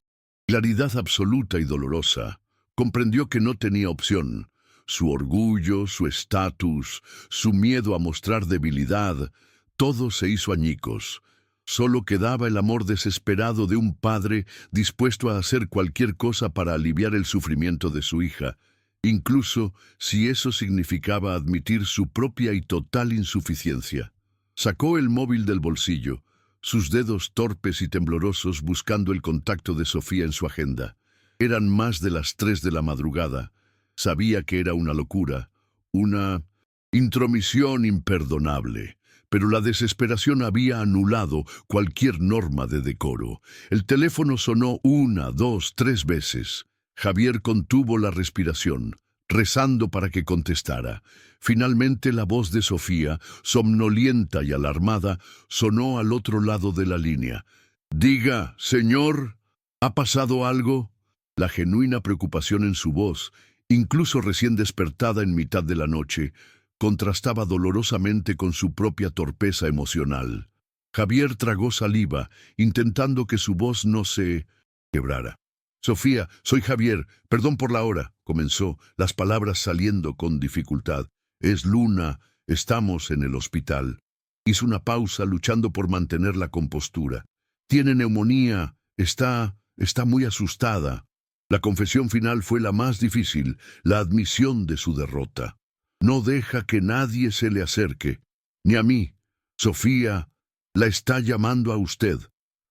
claridad absoluta y dolorosa, comprendió que no tenía opción. Su orgullo, su estatus, su miedo a mostrar debilidad, todo se hizo añicos. Solo quedaba el amor desesperado de un padre dispuesto a hacer cualquier cosa para aliviar el sufrimiento de su hija, incluso si eso significaba admitir su propia y total insuficiencia. Sacó el móvil del bolsillo, sus dedos torpes y temblorosos buscando el contacto de Sofía en su agenda. Eran más de las 3 de la madrugada. Sabía que era una locura, una intromisión imperdonable, pero la desesperación había anulado cualquier norma de decoro. El teléfono sonó 1, 2, 3 veces. Javier contuvo la respiración, rezando para que contestara. Finalmente la voz de Sofía, somnolienta y alarmada, sonó al otro lado de la línea. «Diga, señor, ¿ha pasado algo?» La genuina preocupación en su voz, incluso recién despertada en mitad de la noche, contrastaba dolorosamente con su propia torpeza emocional. Javier tragó saliva, intentando que su voz no se quebrara. «Sofía, soy Javier, perdón por la hora», comenzó, las palabras saliendo con dificultad. «Es Luna, estamos en el hospital». Hizo una pausa, luchando por mantener la compostura. «Tiene neumonía, está muy asustada». La confesión final fue la más difícil, la admisión de su derrota. «No deja que nadie se le acerque, ni a mí. Sofía la está llamando a usted.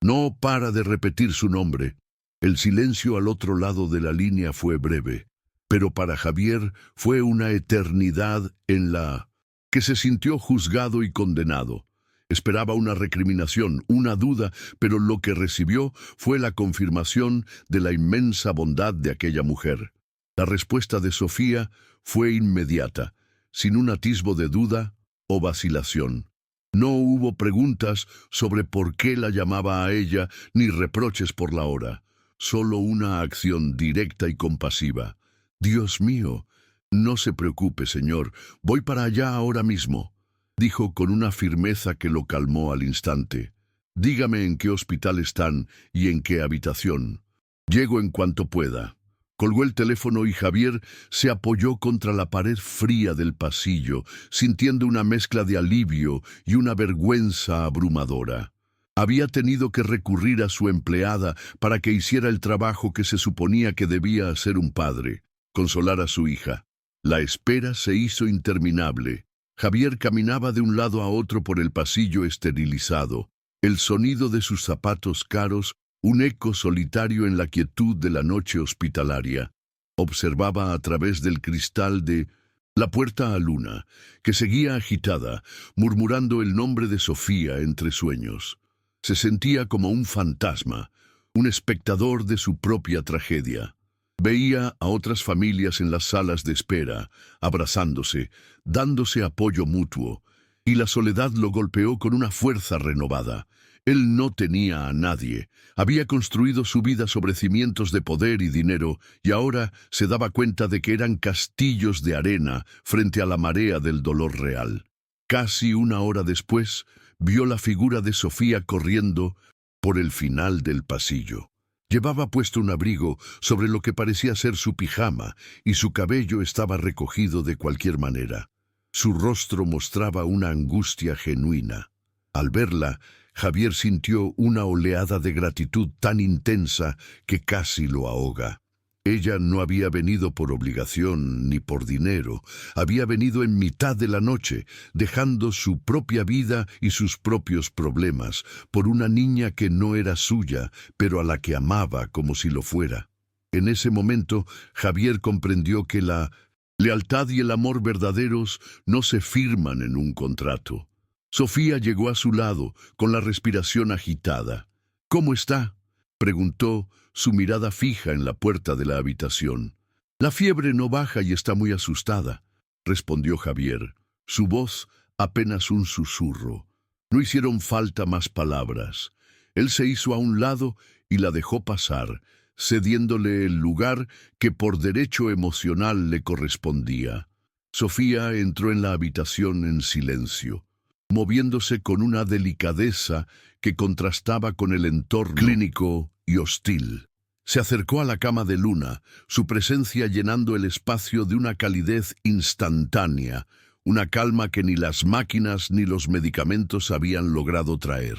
No para de repetir su nombre». El silencio al otro lado de la línea fue breve, pero para Javier fue una eternidad en la que se sintió juzgado y condenado. Esperaba una recriminación, una duda, pero lo que recibió fue la confirmación de la inmensa bondad de aquella mujer. La respuesta de Sofía fue inmediata, sin un atisbo de duda o vacilación. No hubo preguntas sobre por qué la llamaba a ella, ni reproches por la hora. Solo una acción directa y compasiva. «Dios mío, no se preocupe, señor, voy para allá ahora mismo», dijo con una firmeza que lo calmó al instante. «Dígame en qué hospital están y en qué habitación. Llego en cuanto pueda». Colgó el teléfono y Javier se apoyó contra la pared fría del pasillo, sintiendo una mezcla de alivio y una vergüenza abrumadora. Había tenido que recurrir a su empleada para que hiciera el trabajo que se suponía que debía hacer un padre, consolar a su hija. La espera se hizo interminable. Javier caminaba de un lado a otro por el pasillo esterilizado, el sonido de sus zapatos caros, un eco solitario en la quietud de la noche hospitalaria. Observaba a través del cristal de la puerta a Luna, que seguía agitada, murmurando el nombre de Sofía entre sueños. Se sentía como un fantasma, un espectador de su propia tragedia. Veía a otras familias en las salas de espera, abrazándose, dándose apoyo mutuo, y la soledad lo golpeó con una fuerza renovada. Él no tenía a nadie, había construido su vida sobre cimientos de poder y dinero, y ahora se daba cuenta de que eran castillos de arena frente a la marea del dolor real. Casi una hora después, vio la figura de Sofía corriendo por el final del pasillo. Llevaba puesto un abrigo sobre lo que parecía ser su pijama, y su cabello estaba recogido de cualquier manera. Su rostro mostraba una angustia genuina. Al verla, Javier sintió una oleada de gratitud tan intensa que casi lo ahoga. Ella no había venido por obligación ni por dinero, había venido en mitad de la noche, dejando su propia vida y sus propios problemas, por una niña que no era suya, pero a la que amaba como si lo fuera. En ese momento, Javier comprendió que la lealtad y el amor verdaderos no se firman en un contrato. Sofía llegó a su lado, con la respiración agitada. «¿Cómo está?», preguntó, su mirada fija en la puerta de la habitación. «La fiebre no baja y está muy asustada», respondió Javier, su voz apenas un susurro. No hicieron falta más palabras. Él se hizo a un lado y la dejó pasar, cediéndole el lugar que por derecho emocional le correspondía. Sofía entró en la habitación en silencio. moviéndose con una delicadeza que contrastaba con el entorno clínico y hostil. Se acercó a la cama de Luna, su presencia llenando el espacio de una calidez instantánea, una calma que ni las máquinas ni los medicamentos habían logrado traer.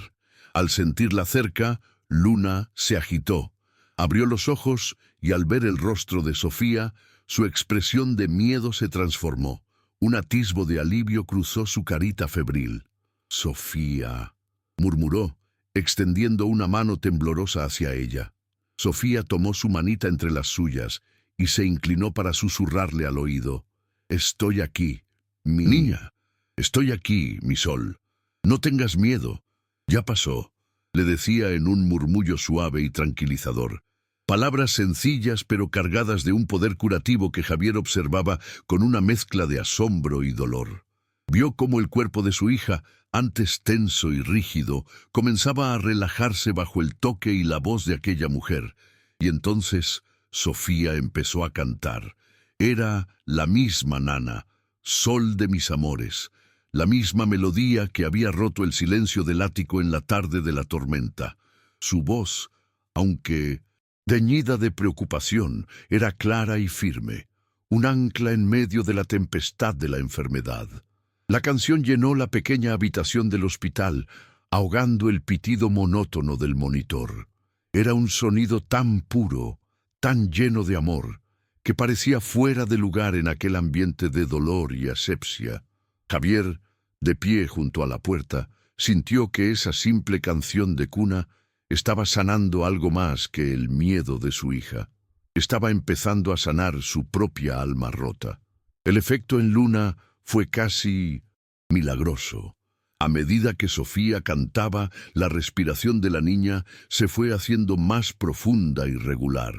Al sentirla cerca, Luna se agitó, abrió los ojos y al ver el rostro de Sofía, su expresión de miedo se transformó. Un atisbo de alivio cruzó su carita febril. «Sofía», murmuró, extendiendo una mano temblorosa hacia ella. Sofía tomó su manita entre las suyas y se inclinó para susurrarle al oído. «Estoy aquí, mi niña. Estoy aquí, mi sol. No tengas miedo. Ya pasó», le decía en un murmullo suave y tranquilizador. Palabras sencillas pero cargadas de un poder curativo que Javier observaba con una mezcla de asombro y dolor. Vio cómo el cuerpo de su hija, antes tenso y rígido, comenzaba a relajarse bajo el toque y la voz de aquella mujer. Y entonces Sofía empezó a cantar. Era la misma Nana, sol de mis amores, la misma melodía que había roto el silencio del ático en la tarde de la tormenta. Su voz, aunque teñida de preocupación, era clara y firme, un ancla en medio de la tempestad de la enfermedad. La canción llenó la pequeña habitación del hospital, ahogando el pitido monótono del monitor. Era un sonido tan puro, tan lleno de amor, que parecía fuera de lugar en aquel ambiente de dolor y asepsia. Javier, de pie junto a la puerta, sintió que esa simple canción de cuna estaba sanando algo más que el miedo de su hija. Estaba empezando a sanar su propia alma rota. El efecto en Luna fue casi milagroso. A medida que Sofía cantaba, la respiración de la niña se fue haciendo más profunda y regular.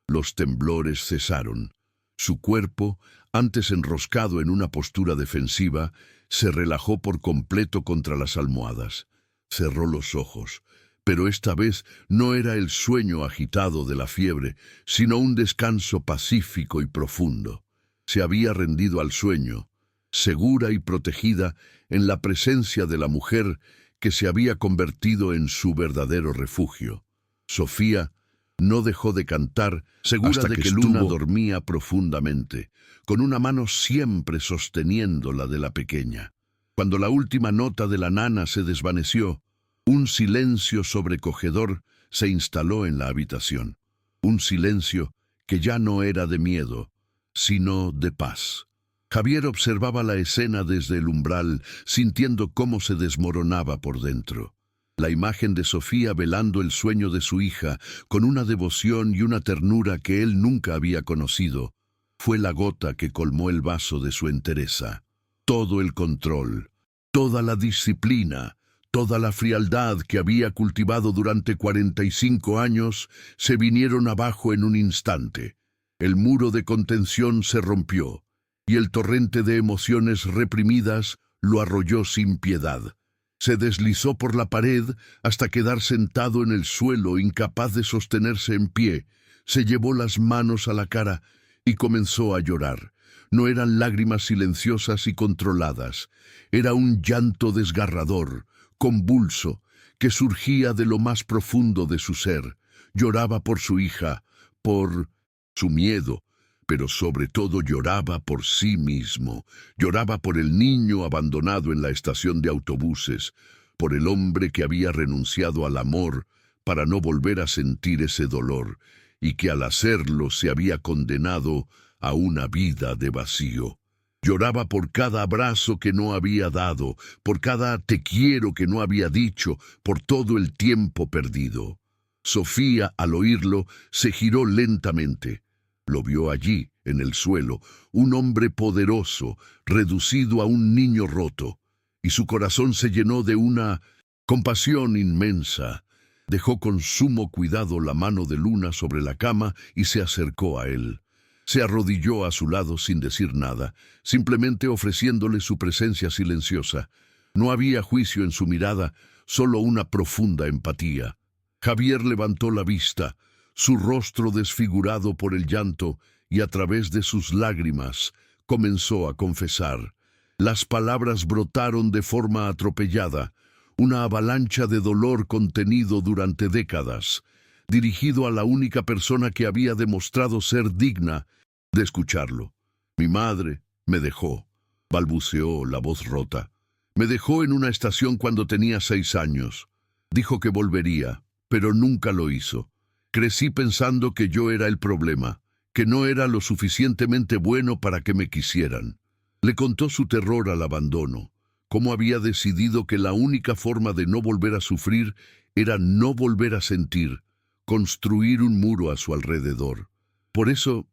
Los temblores cesaron. Su cuerpo, antes enroscado en una postura defensiva, se relajó por completo contra las almohadas. Cerró los ojos, pero esta vez no era el sueño agitado de la fiebre, sino un descanso pacífico y profundo. Se había rendido al sueño, segura y protegida en la presencia de la mujer que se había convertido en su verdadero refugio. Sofía no dejó de cantar, segura de que Luna dormía profundamente, con una mano siempre sosteniendo la de la pequeña. Cuando la última nota de la nana se desvaneció, un silencio sobrecogedor se instaló en la habitación. Un silencio que ya no era de miedo, sino de paz. Javier observaba la escena desde el umbral, sintiendo cómo se desmoronaba por dentro. La imagen de Sofía velando el sueño de su hija, con una devoción y una ternura que él nunca había conocido, fue la gota que colmó el vaso de su entereza. Todo el control, toda la disciplina, toda la frialdad que había cultivado durante 45 años se vinieron abajo en un instante. El muro de contención se rompió, y el torrente de emociones reprimidas lo arrolló sin piedad. Se deslizó por la pared hasta quedar sentado en el suelo, incapaz de sostenerse en pie. Se llevó las manos a la cara y comenzó a llorar. No eran lágrimas silenciosas y controladas. Era un llanto desgarrador, convulso, que surgía de lo más profundo de su ser. Lloraba por su hija, por su miedo, pero sobre todo lloraba por sí mismo. Lloraba por el niño abandonado en la estación de autobuses, por el hombre que había renunciado al amor para no volver a sentir ese dolor, y que al hacerlo se había condenado a una vida de vacío. Lloraba por cada abrazo que no había dado, por cada te quiero que no había dicho, por todo el tiempo perdido. Sofía, al oírlo, se giró lentamente. Lo vio allí, en el suelo, un hombre poderoso, reducido a un niño roto, y su corazón se llenó de una compasión inmensa. Dejó con sumo cuidado la mano de Luna sobre la cama y se acercó a él. Se arrodilló a su lado sin decir nada, simplemente ofreciéndole su presencia silenciosa. No había juicio en su mirada, solo una profunda empatía. Javier levantó la vista, su rostro desfigurado por el llanto, y a través de sus lágrimas comenzó a confesar: Las palabras brotaron de forma atropellada, una avalancha de dolor contenido durante décadas, dirigido a la única persona que había demostrado ser digna de escucharlo. Mi madre me dejó, balbuceó la voz rota. Me dejó en una estación cuando tenía 6 años. Dijo que volvería, pero nunca lo hizo. Crecí pensando que yo era el problema, que no era lo suficientemente bueno para que me quisieran. Le contó su terror al abandono, cómo había decidido que la única forma de no volver a sufrir era no volver a sentir, construir un muro a su alrededor. Por eso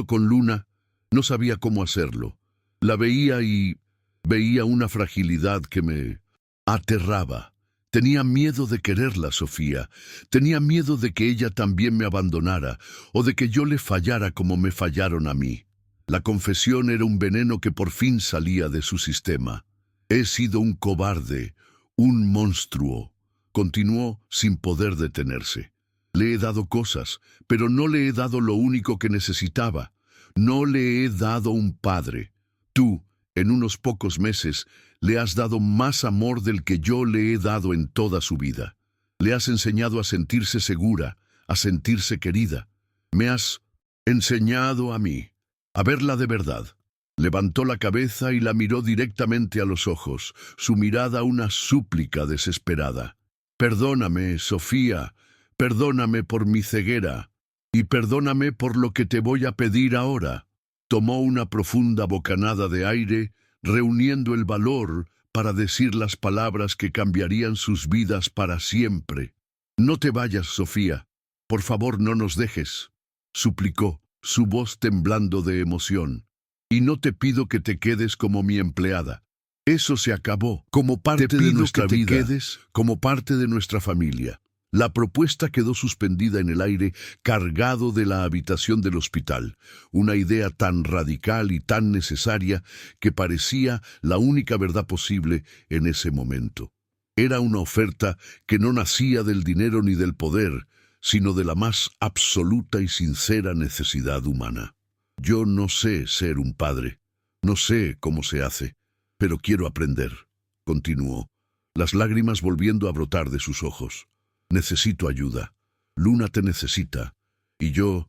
con Luna no sabía cómo hacerlo. La veía y veía una fragilidad que me aterraba. Tenía miedo de quererla, Sofía. Tenía miedo de que ella también me abandonara o de que yo le fallara como me fallaron a mí. La confesión era un veneno que por fin salía de su sistema. He sido un cobarde, un monstruo. Continuó sin poder detenerse. Le he dado cosas, pero no le he dado lo único que necesitaba. No le he dado un padre. Tú, en unos pocos meses, le has dado más amor del que yo le he dado en toda su vida. Le has enseñado a sentirse segura, a sentirse querida. Me has enseñado a mí, a verla de verdad. Levantó la cabeza y la miró directamente a los ojos, su mirada una súplica desesperada. Perdóname, Sofía, perdóname por mi ceguera, y perdóname por lo que te voy a pedir ahora. Tomó una profunda bocanada de aire, reuniendo el valor para decir las palabras que cambiarían sus vidas para siempre. No te vayas, Sofía. Por favor, no nos dejes, suplicó, su voz temblando de emoción. Y no te pido que te quedes como mi empleada. Eso se acabó. Como parte de nuestra vida, como parte de nuestra familia. La propuesta quedó suspendida en el aire, cargado de la habitación del hospital, una idea tan radical y tan necesaria que parecía la única verdad posible en ese momento. Era una oferta que no nacía del dinero ni del poder, sino de la más absoluta y sincera necesidad humana. Yo no sé ser un padre, no sé cómo se hace, pero quiero aprender, continuó, las lágrimas volviendo a brotar de sus ojos. Necesito ayuda. Luna te necesita. Y yo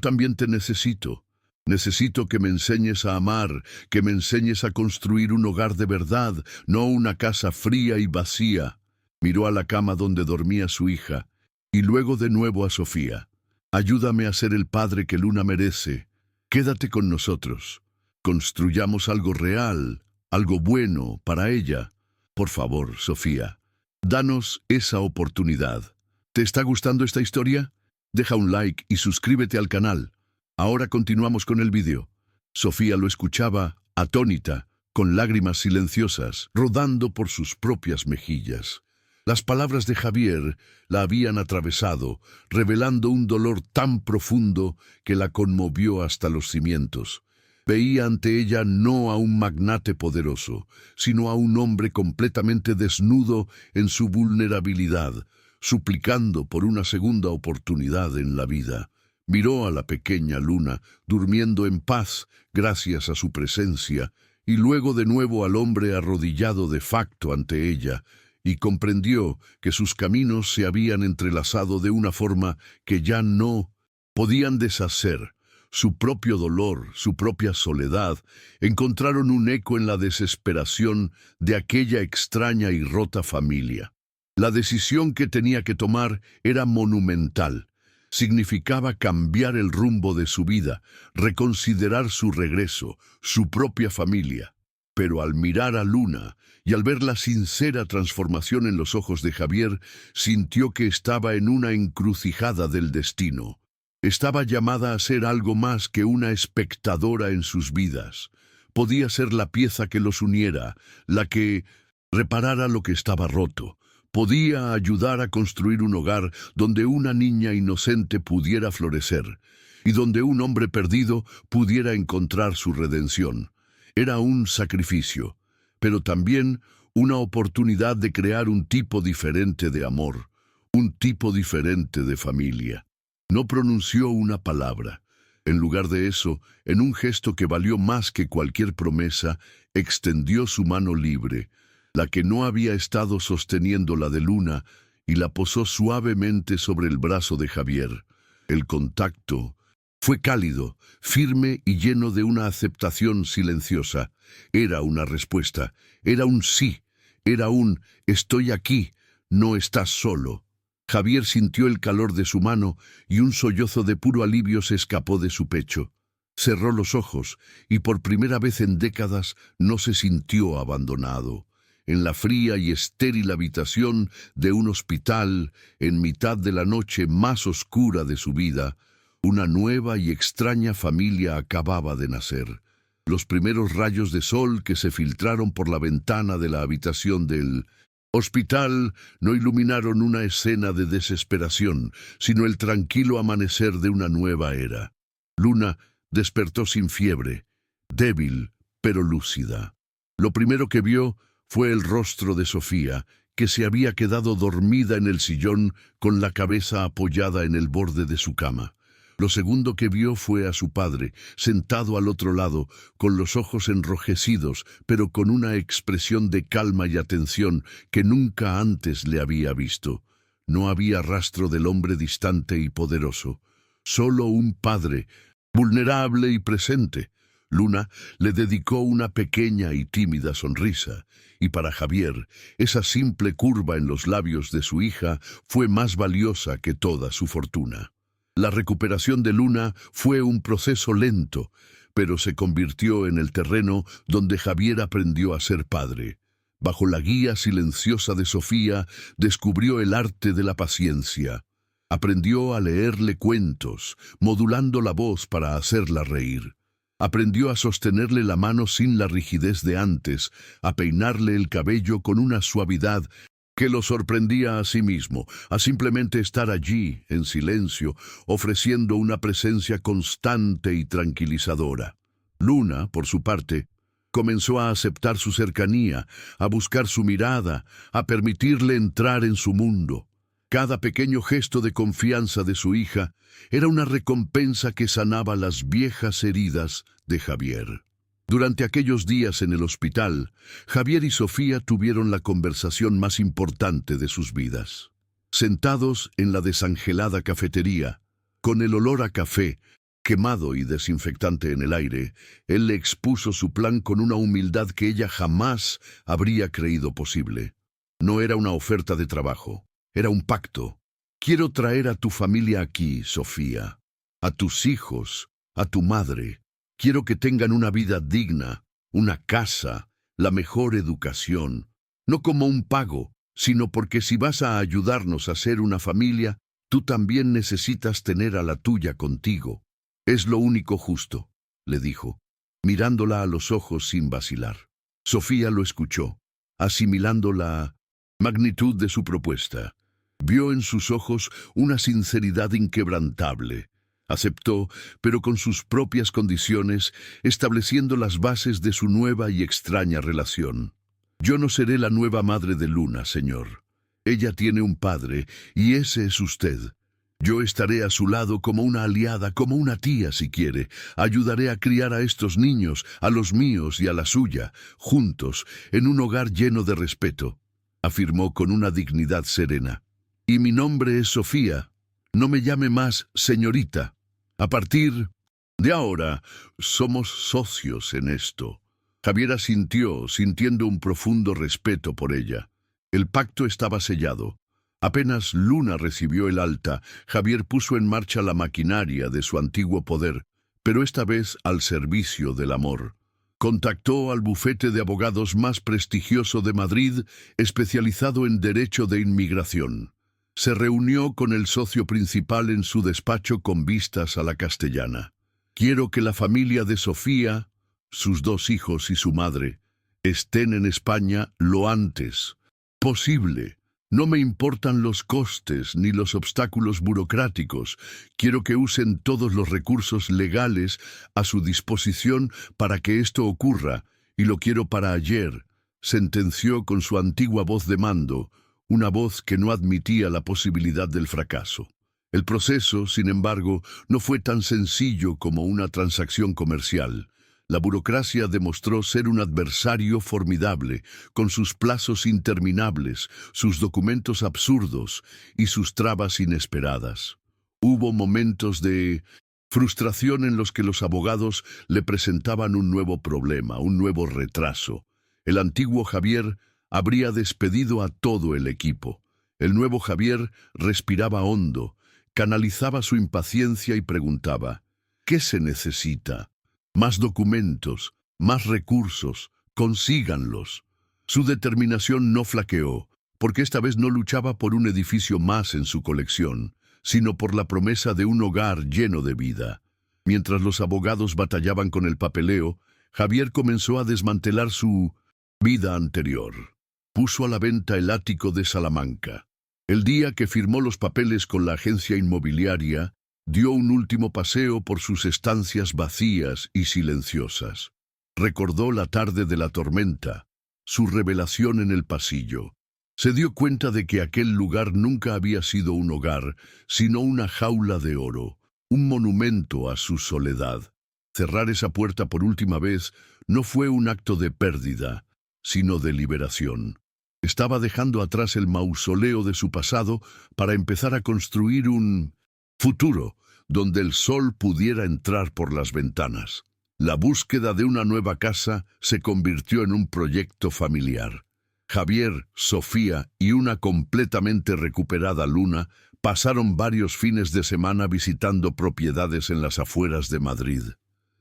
también te necesito. Necesito que me enseñes a amar, que me enseñes a construir un hogar de verdad, no una casa fría y vacía. Miró a la cama donde dormía su hija, y luego de nuevo a Sofía. Ayúdame a ser el padre que Luna merece. Quédate con nosotros. Construyamos algo real, algo bueno para ella. Por favor, Sofía. Danos esa oportunidad. ¿Te está gustando esta historia? Deja un like y suscríbete al canal. Ahora continuamos con el vídeo. Sofía lo escuchaba, atónita, con lágrimas silenciosas, rodando por sus propias mejillas. Las palabras de Javier la habían atravesado, revelando un dolor tan profundo que la conmovió hasta los cimientos. Veía ante ella no a un magnate poderoso, sino a un hombre completamente desnudo en su vulnerabilidad, suplicando por una segunda oportunidad en la vida. Miró a la pequeña Luna, durmiendo en paz gracias a su presencia, y luego de nuevo al hombre arrodillado de facto ante ella, y comprendió que sus caminos se habían entrelazado de una forma que ya no podían deshacer. Su propio dolor, su propia soledad, encontraron un eco en la desesperación de aquella extraña y rota familia. La decisión que tenía que tomar era monumental. Significaba cambiar el rumbo de su vida, reconsiderar su regreso, su propia familia. Pero al mirar a Luna y al ver la sincera transformación en los ojos de Javier, sintió que estaba en una encrucijada del destino. Estaba llamada a ser algo más que una espectadora en sus vidas. Podía ser la pieza que los uniera, la que reparara lo que estaba roto. Podía ayudar a construir un hogar donde una niña inocente pudiera florecer y donde un hombre perdido pudiera encontrar su redención. Era un sacrificio, pero también una oportunidad de crear un tipo diferente de amor, un tipo diferente de familia. No pronunció una palabra. En lugar de eso, en un gesto que valió más que cualquier promesa, extendió su mano libre, la que no había estado sosteniendo la de Luna, y la posó suavemente sobre el brazo de Javier. El contacto fue cálido, firme y lleno de una aceptación silenciosa. Era una respuesta, era un sí, era un «estoy aquí, no estás solo». Javier sintió el calor de su mano y un sollozo de puro alivio se escapó de su pecho. Cerró los ojos y por primera vez en décadas no se sintió abandonado. En la fría y estéril habitación de un hospital, en mitad de la noche más oscura de su vida, una nueva y extraña familia acababa de nacer. Los primeros rayos de sol que se filtraron por la ventana de la habitación del hospital no iluminaron una escena de desesperación, sino el tranquilo amanecer de una nueva era. Luna despertó sin fiebre, débil pero lúcida. Lo primero que vio fue el rostro de Sofía, que se había quedado dormida en el sillón con la cabeza apoyada en el borde de su cama. Lo segundo que vio fue a su padre, sentado al otro lado, con los ojos enrojecidos, pero con una expresión de calma y atención que nunca antes le había visto. No había rastro del hombre distante y poderoso, solo un padre, vulnerable y presente. Luna le dedicó una pequeña y tímida sonrisa, y para Javier, esa simple curva en los labios de su hija fue más valiosa que toda su fortuna. La recuperación de Luna fue un proceso lento, pero se convirtió en el terreno donde Javier aprendió a ser padre. Bajo la guía silenciosa de Sofía, descubrió el arte de la paciencia. Aprendió a leerle cuentos, modulando la voz para hacerla reír. Aprendió a sostenerle la mano sin la rigidez de antes, a peinarle el cabello con una suavidad que lo sorprendía a sí mismo, a simplemente estar allí, en silencio, ofreciendo una presencia constante y tranquilizadora. Luna, por su parte, comenzó a aceptar su cercanía, a buscar su mirada, a permitirle entrar en su mundo. Cada pequeño gesto de confianza de su hija era una recompensa que sanaba las viejas heridas de Javier. Durante aquellos días en el hospital, Javier y Sofía tuvieron la conversación más importante de sus vidas. Sentados en la desangelada cafetería, con el olor a café, quemado y desinfectante en el aire, él le expuso su plan con una humildad que ella jamás habría creído posible. No era una oferta de trabajo, era un pacto. Quiero traer a tu familia aquí, Sofía, a tus hijos, a tu madre. Quiero que tengan una vida digna, una casa, la mejor educación, no como un pago, sino porque si vas a ayudarnos a ser una familia, tú también necesitas tener a la tuya contigo. Es lo único justo, le dijo, mirándola a los ojos sin vacilar. Sofía lo escuchó, asimilando la magnitud de su propuesta. Vio en sus ojos una sinceridad inquebrantable. Aceptó, pero con sus propias condiciones, estableciendo las bases de su nueva y extraña relación. Yo no seré la nueva madre de Luna, señor. Ella tiene un padre, y ese es usted. Yo estaré a su lado como una aliada, como una tía, si quiere. Ayudaré a criar a estos niños, a los míos y a la suya, juntos, en un hogar lleno de respeto, afirmó con una dignidad serena. Y mi nombre es Sofía. No me llame más señorita. A partir de ahora, somos socios en esto. Javier asintió, sintiendo un profundo respeto por ella. El pacto estaba sellado. Apenas Luna recibió el alta, Javier puso en marcha la maquinaria de su antiguo poder, pero esta vez al servicio del amor. Contactó al bufete de abogados más prestigioso de Madrid, especializado en derecho de inmigración. Se reunió con el socio principal en su despacho con vistas a la Castellana. Quiero que la familia de Sofía, sus 2 hijos y su madre, estén en España lo antes posible. No me importan los costes ni los obstáculos burocráticos. Quiero que usen todos los recursos legales a su disposición para que esto ocurra, y lo quiero para ayer, sentenció con su antigua voz de mando, una voz que no admitía la posibilidad del fracaso. El proceso, sin embargo, no fue tan sencillo como una transacción comercial. La burocracia demostró ser un adversario formidable, con sus plazos interminables, sus documentos absurdos y sus trabas inesperadas. Hubo momentos de frustración en los que los abogados le presentaban un nuevo problema, un nuevo retraso. El antiguo Javier habría despedido a todo el equipo. El nuevo Javier respiraba hondo, canalizaba su impaciencia y preguntaba: ¿qué se necesita? Más documentos, más recursos, consíganlos. Su determinación no flaqueó, porque esta vez no luchaba por un edificio más en su colección, sino por la promesa de un hogar lleno de vida. Mientras los abogados batallaban con el papeleo, Javier comenzó a desmantelar su vida anterior. Puso a la venta el ático de Salamanca. El día que firmó los papeles con la agencia inmobiliaria, dio un último paseo por sus estancias vacías y silenciosas. Recordó la tarde de la tormenta, su revelación en el pasillo. Se dio cuenta de que aquel lugar nunca había sido un hogar, sino una jaula de oro, un monumento a su soledad. Cerrar esa puerta por última vez no fue un acto de pérdida, sino de liberación. Estaba dejando atrás el mausoleo de su pasado para empezar a construir un futuro donde el sol pudiera entrar por las ventanas. La búsqueda de una nueva casa se convirtió en un proyecto familiar. Javier, Sofía y una completamente recuperada Luna pasaron varios fines de semana visitando propiedades en las afueras de Madrid.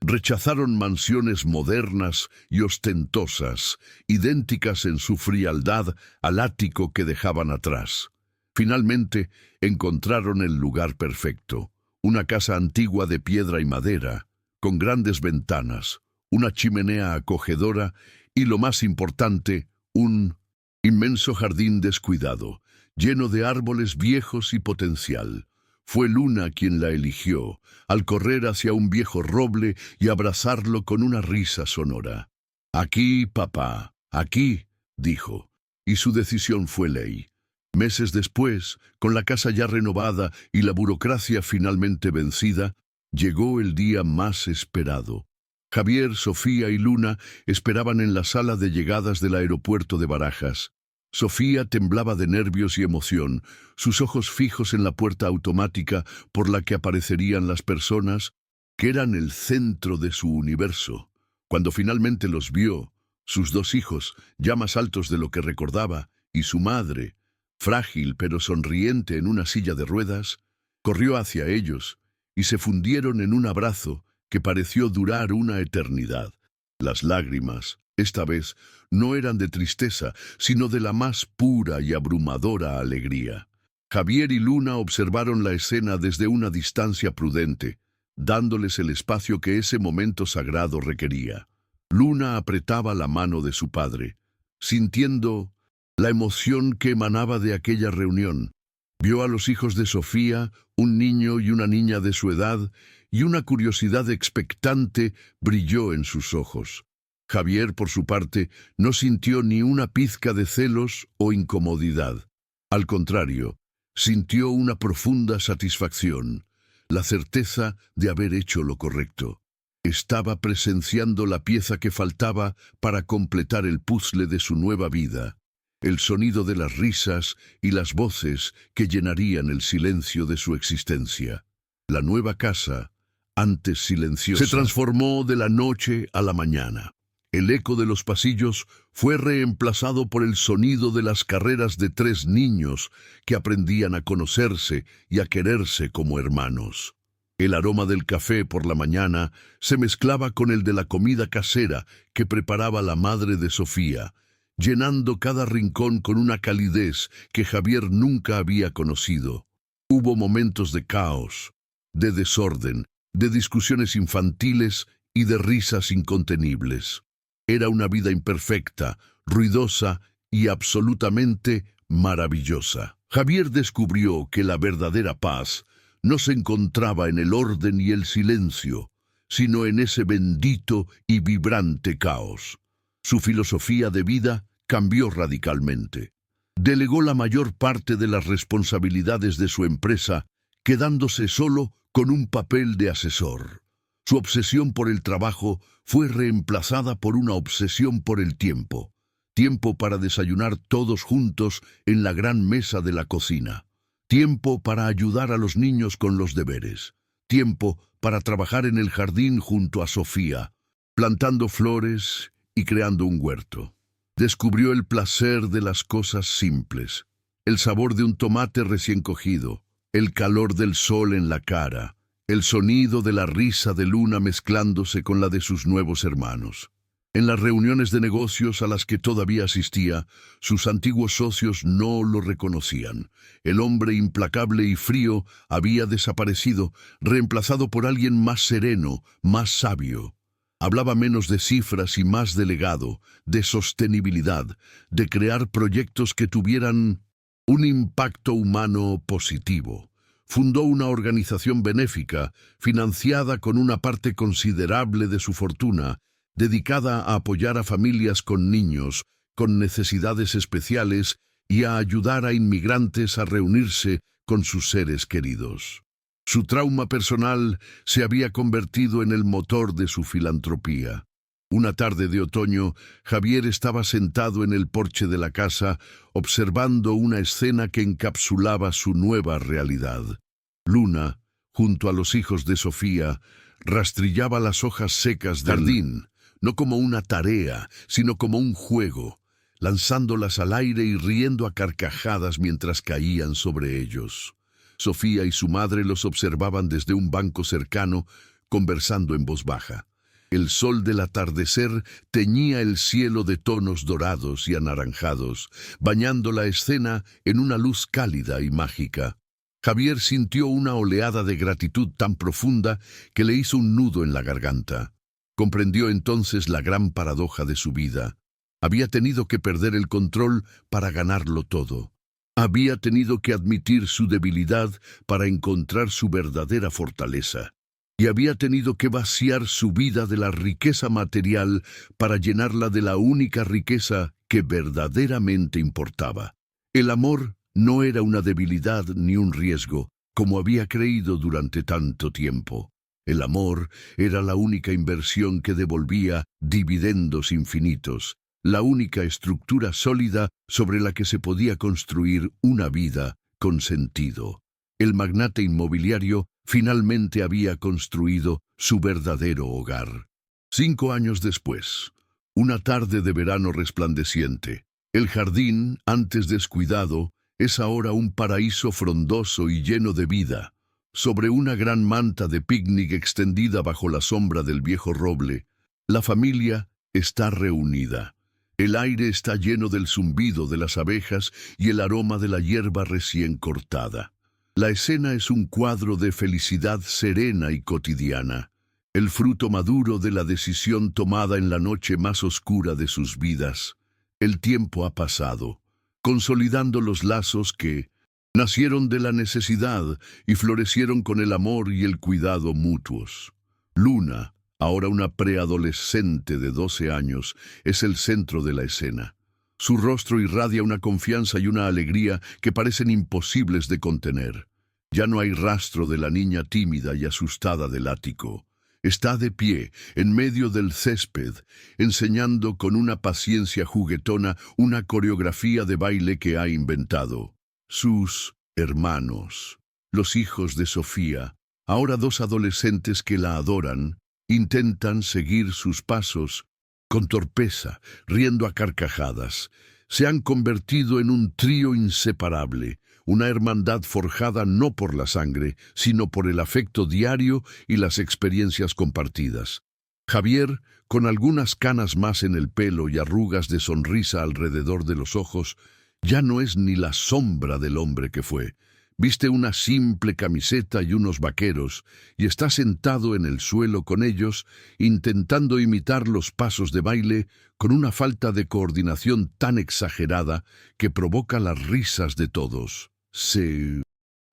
Rechazaron mansiones modernas y ostentosas, idénticas en su frialdad al ático que dejaban atrás. Finalmente encontraron el lugar perfecto, una casa antigua de piedra y madera, con grandes ventanas, una chimenea acogedora y, lo más importante, un inmenso jardín descuidado, lleno de árboles viejos y potencial. Fue Luna quien la eligió, al correr hacia un viejo roble y abrazarlo con una risa sonora. «Aquí, papá, aquí», dijo, y su decisión fue ley. Meses después, con la casa ya renovada y la burocracia finalmente vencida, llegó el día más esperado. Javier, Sofía y Luna esperaban en la sala de llegadas del aeropuerto de Barajas. Sofía temblaba de nervios y emoción, sus ojos fijos en la puerta automática por la que aparecerían las personas que eran el centro de su universo. Cuando finalmente los vio, sus dos hijos, ya más altos de lo que recordaba, y su madre, frágil pero sonriente en una silla de ruedas, corrió hacia ellos y se fundieron en un abrazo que pareció durar una eternidad. Las lágrimas, esta vez, no eran de tristeza, sino de la más pura y abrumadora alegría. Javier y Luna observaron la escena desde una distancia prudente, dándoles el espacio que ese momento sagrado requería. Luna apretaba la mano de su padre, sintiendo la emoción que emanaba de aquella reunión. Vio a los hijos de Sofía, un niño y una niña de su edad, y una curiosidad expectante brilló en sus ojos. Javier, por su parte, no sintió ni una pizca de celos o incomodidad. Al contrario, sintió una profunda satisfacción, la certeza de haber hecho lo correcto. Estaba presenciando la pieza que faltaba para completar el puzzle de su nueva vida, el sonido de las risas y las voces que llenarían el silencio de su existencia. La nueva casa, antes silenciosa, se transformó de la noche a la mañana. El eco de los pasillos fue reemplazado por el sonido de las carreras de tres niños que aprendían a conocerse y a quererse como hermanos. El aroma del café por la mañana se mezclaba con el de la comida casera que preparaba la madre de Sofía, llenando cada rincón con una calidez que Javier nunca había conocido. Hubo momentos de caos, de desorden, de discusiones infantiles y de risas incontenibles. Era una vida imperfecta, ruidosa y absolutamente maravillosa. Javier descubrió que la verdadera paz no se encontraba en el orden y el silencio, sino en ese bendito y vibrante caos. Su filosofía de vida cambió radicalmente. Delegó la mayor parte de las responsabilidades de su empresa, quedándose solo con un papel de asesor. Su obsesión por el trabajo fue reemplazada por una obsesión por el tiempo. Tiempo para desayunar todos juntos en la gran mesa de la cocina. Tiempo para ayudar a los niños con los deberes. Tiempo para trabajar en el jardín junto a Sofía, plantando flores y creando un huerto. Descubrió el placer de las cosas simples, el sabor de un tomate recién cogido, el calor del sol en la cara, el sonido de la risa de Luna mezclándose con la de sus nuevos hermanos. En las reuniones de negocios a las que todavía asistía, sus antiguos socios no lo reconocían. El hombre implacable y frío había desaparecido, reemplazado por alguien más sereno, más sabio. Hablaba menos de cifras y más de legado, de sostenibilidad, de crear proyectos que tuvieran un impacto humano positivo. Fundó una organización benéfica, financiada con una parte considerable de su fortuna, dedicada a apoyar a familias con niños, con necesidades especiales y a ayudar a inmigrantes a reunirse con sus seres queridos. Su trauma personal se había convertido en el motor de su filantropía. Una tarde de otoño, Javier estaba sentado en el porche de la casa, observando una escena que encapsulaba su nueva realidad. Luna, junto a los hijos de Sofía, rastrillaba las hojas secas del jardín, no como una tarea, sino como un juego, lanzándolas al aire y riendo a carcajadas mientras caían sobre ellos. Sofía y su madre los observaban desde un banco cercano, conversando en voz baja. El sol del atardecer teñía el cielo de tonos dorados y anaranjados, bañando la escena en una luz cálida y mágica. Javier sintió una oleada de gratitud tan profunda que le hizo un nudo en la garganta. Comprendió entonces la gran paradoja de su vida. Había tenido que perder el control para ganarlo todo. Había tenido que admitir su debilidad para encontrar su verdadera fortaleza. Y había tenido que vaciar su vida de la riqueza material para llenarla de la única riqueza que verdaderamente importaba. El amor no era una debilidad ni un riesgo, como había creído durante tanto tiempo. El amor era la única inversión que devolvía dividendos infinitos, la única estructura sólida sobre la que se podía construir una vida con sentido. El magnate inmobiliario finalmente había construido su verdadero hogar. 5 años después, una tarde de verano resplandeciente, el jardín, antes descuidado, es ahora un paraíso frondoso y lleno de vida. Sobre una gran manta de picnic extendida bajo la sombra del viejo roble, la familia está reunida. El aire está lleno del zumbido de las abejas y el aroma de la hierba recién cortada. La escena es un cuadro de felicidad serena y cotidiana, el fruto maduro de la decisión tomada en la noche más oscura de sus vidas. El tiempo ha pasado, consolidando los lazos que nacieron de la necesidad y florecieron con el amor y el cuidado mutuos. Luna, ahora una preadolescente de 12 años, es el centro de la escena. Su rostro irradia una confianza y una alegría que parecen imposibles de contener. Ya no hay rastro de la niña tímida y asustada del ático. Está de pie, en medio del césped, enseñando con una paciencia juguetona una coreografía de baile que ha inventado. Sus hermanos, los hijos de Sofía, ahora 2 adolescentes que la adoran, intentan seguir sus pasos con torpeza, riendo a carcajadas. Se han convertido en un trío inseparable, una hermandad forjada no por la sangre, sino por el afecto diario y las experiencias compartidas. Javier, con algunas canas más en el pelo y arrugas de sonrisa alrededor de los ojos, ya no es ni la sombra del hombre que fue. Viste una simple camiseta y unos vaqueros, y está sentado en el suelo con ellos, intentando imitar los pasos de baile con una falta de coordinación tan exagerada que provoca las risas de todos. Se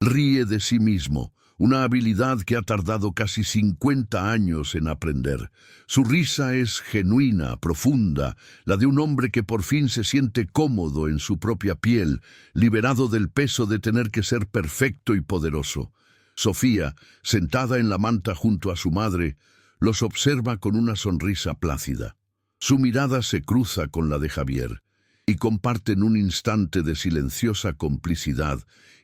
ríe de sí mismo, una habilidad que ha tardado casi 50 años en aprender. Su risa es genuina, profunda, la de un hombre que por fin se siente cómodo en su propia piel, liberado del peso de tener que ser perfecto y poderoso. Sofía, sentada en la manta junto a su madre, Los observa con una sonrisa plácida. Su mirada se cruza con la de Javier y comparten un instante de silenciosa complicidad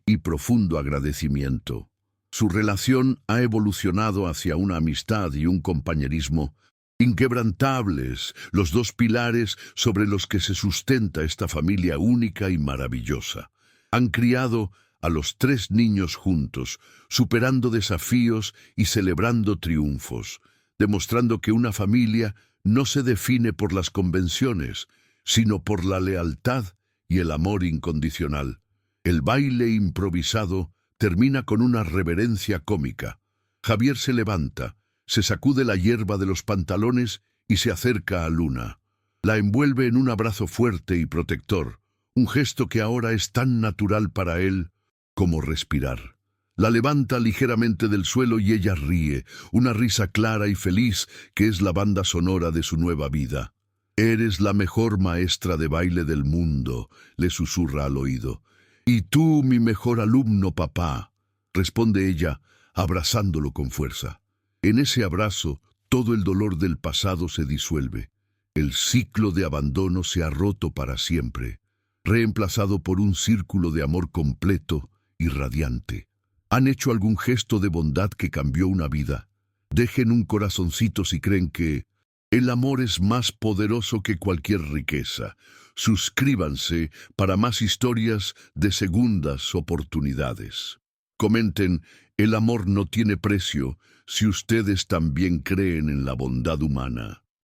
y profundo agradecimiento. Su relación ha evolucionado hacia una amistad y un compañerismo inquebrantables, los dos pilares sobre los que se sustenta esta familia única y maravillosa. Han criado a los 3 niños juntos, superando desafíos y celebrando triunfos, demostrando que una familia no se define por las convenciones, sino por la lealtad y el amor incondicional. El baile improvisado termina con una reverencia cómica. Javier se levanta, se sacude la hierba de los pantalones y se acerca a Luna. La envuelve en un abrazo fuerte y protector, un gesto que ahora es tan natural para él como respirar. La levanta ligeramente del suelo y ella ríe, una risa clara y feliz que es la banda sonora de su nueva vida. «Eres la mejor maestra de baile del mundo», le susurra al oído. «Y tú, mi mejor alumno, papá», responde ella, abrazándolo con fuerza. En ese abrazo, todo el dolor del pasado se disuelve. El ciclo de abandono se ha roto para siempre, reemplazado por un círculo de amor completo y radiante. ¿Han hecho algún gesto de bondad que cambió una vida? Dejen un corazoncito si creen que el amor es más poderoso que cualquier riqueza. Suscríbanse para más historias de segundas oportunidades. Comenten, el amor no tiene precio si ustedes también creen en la bondad humana.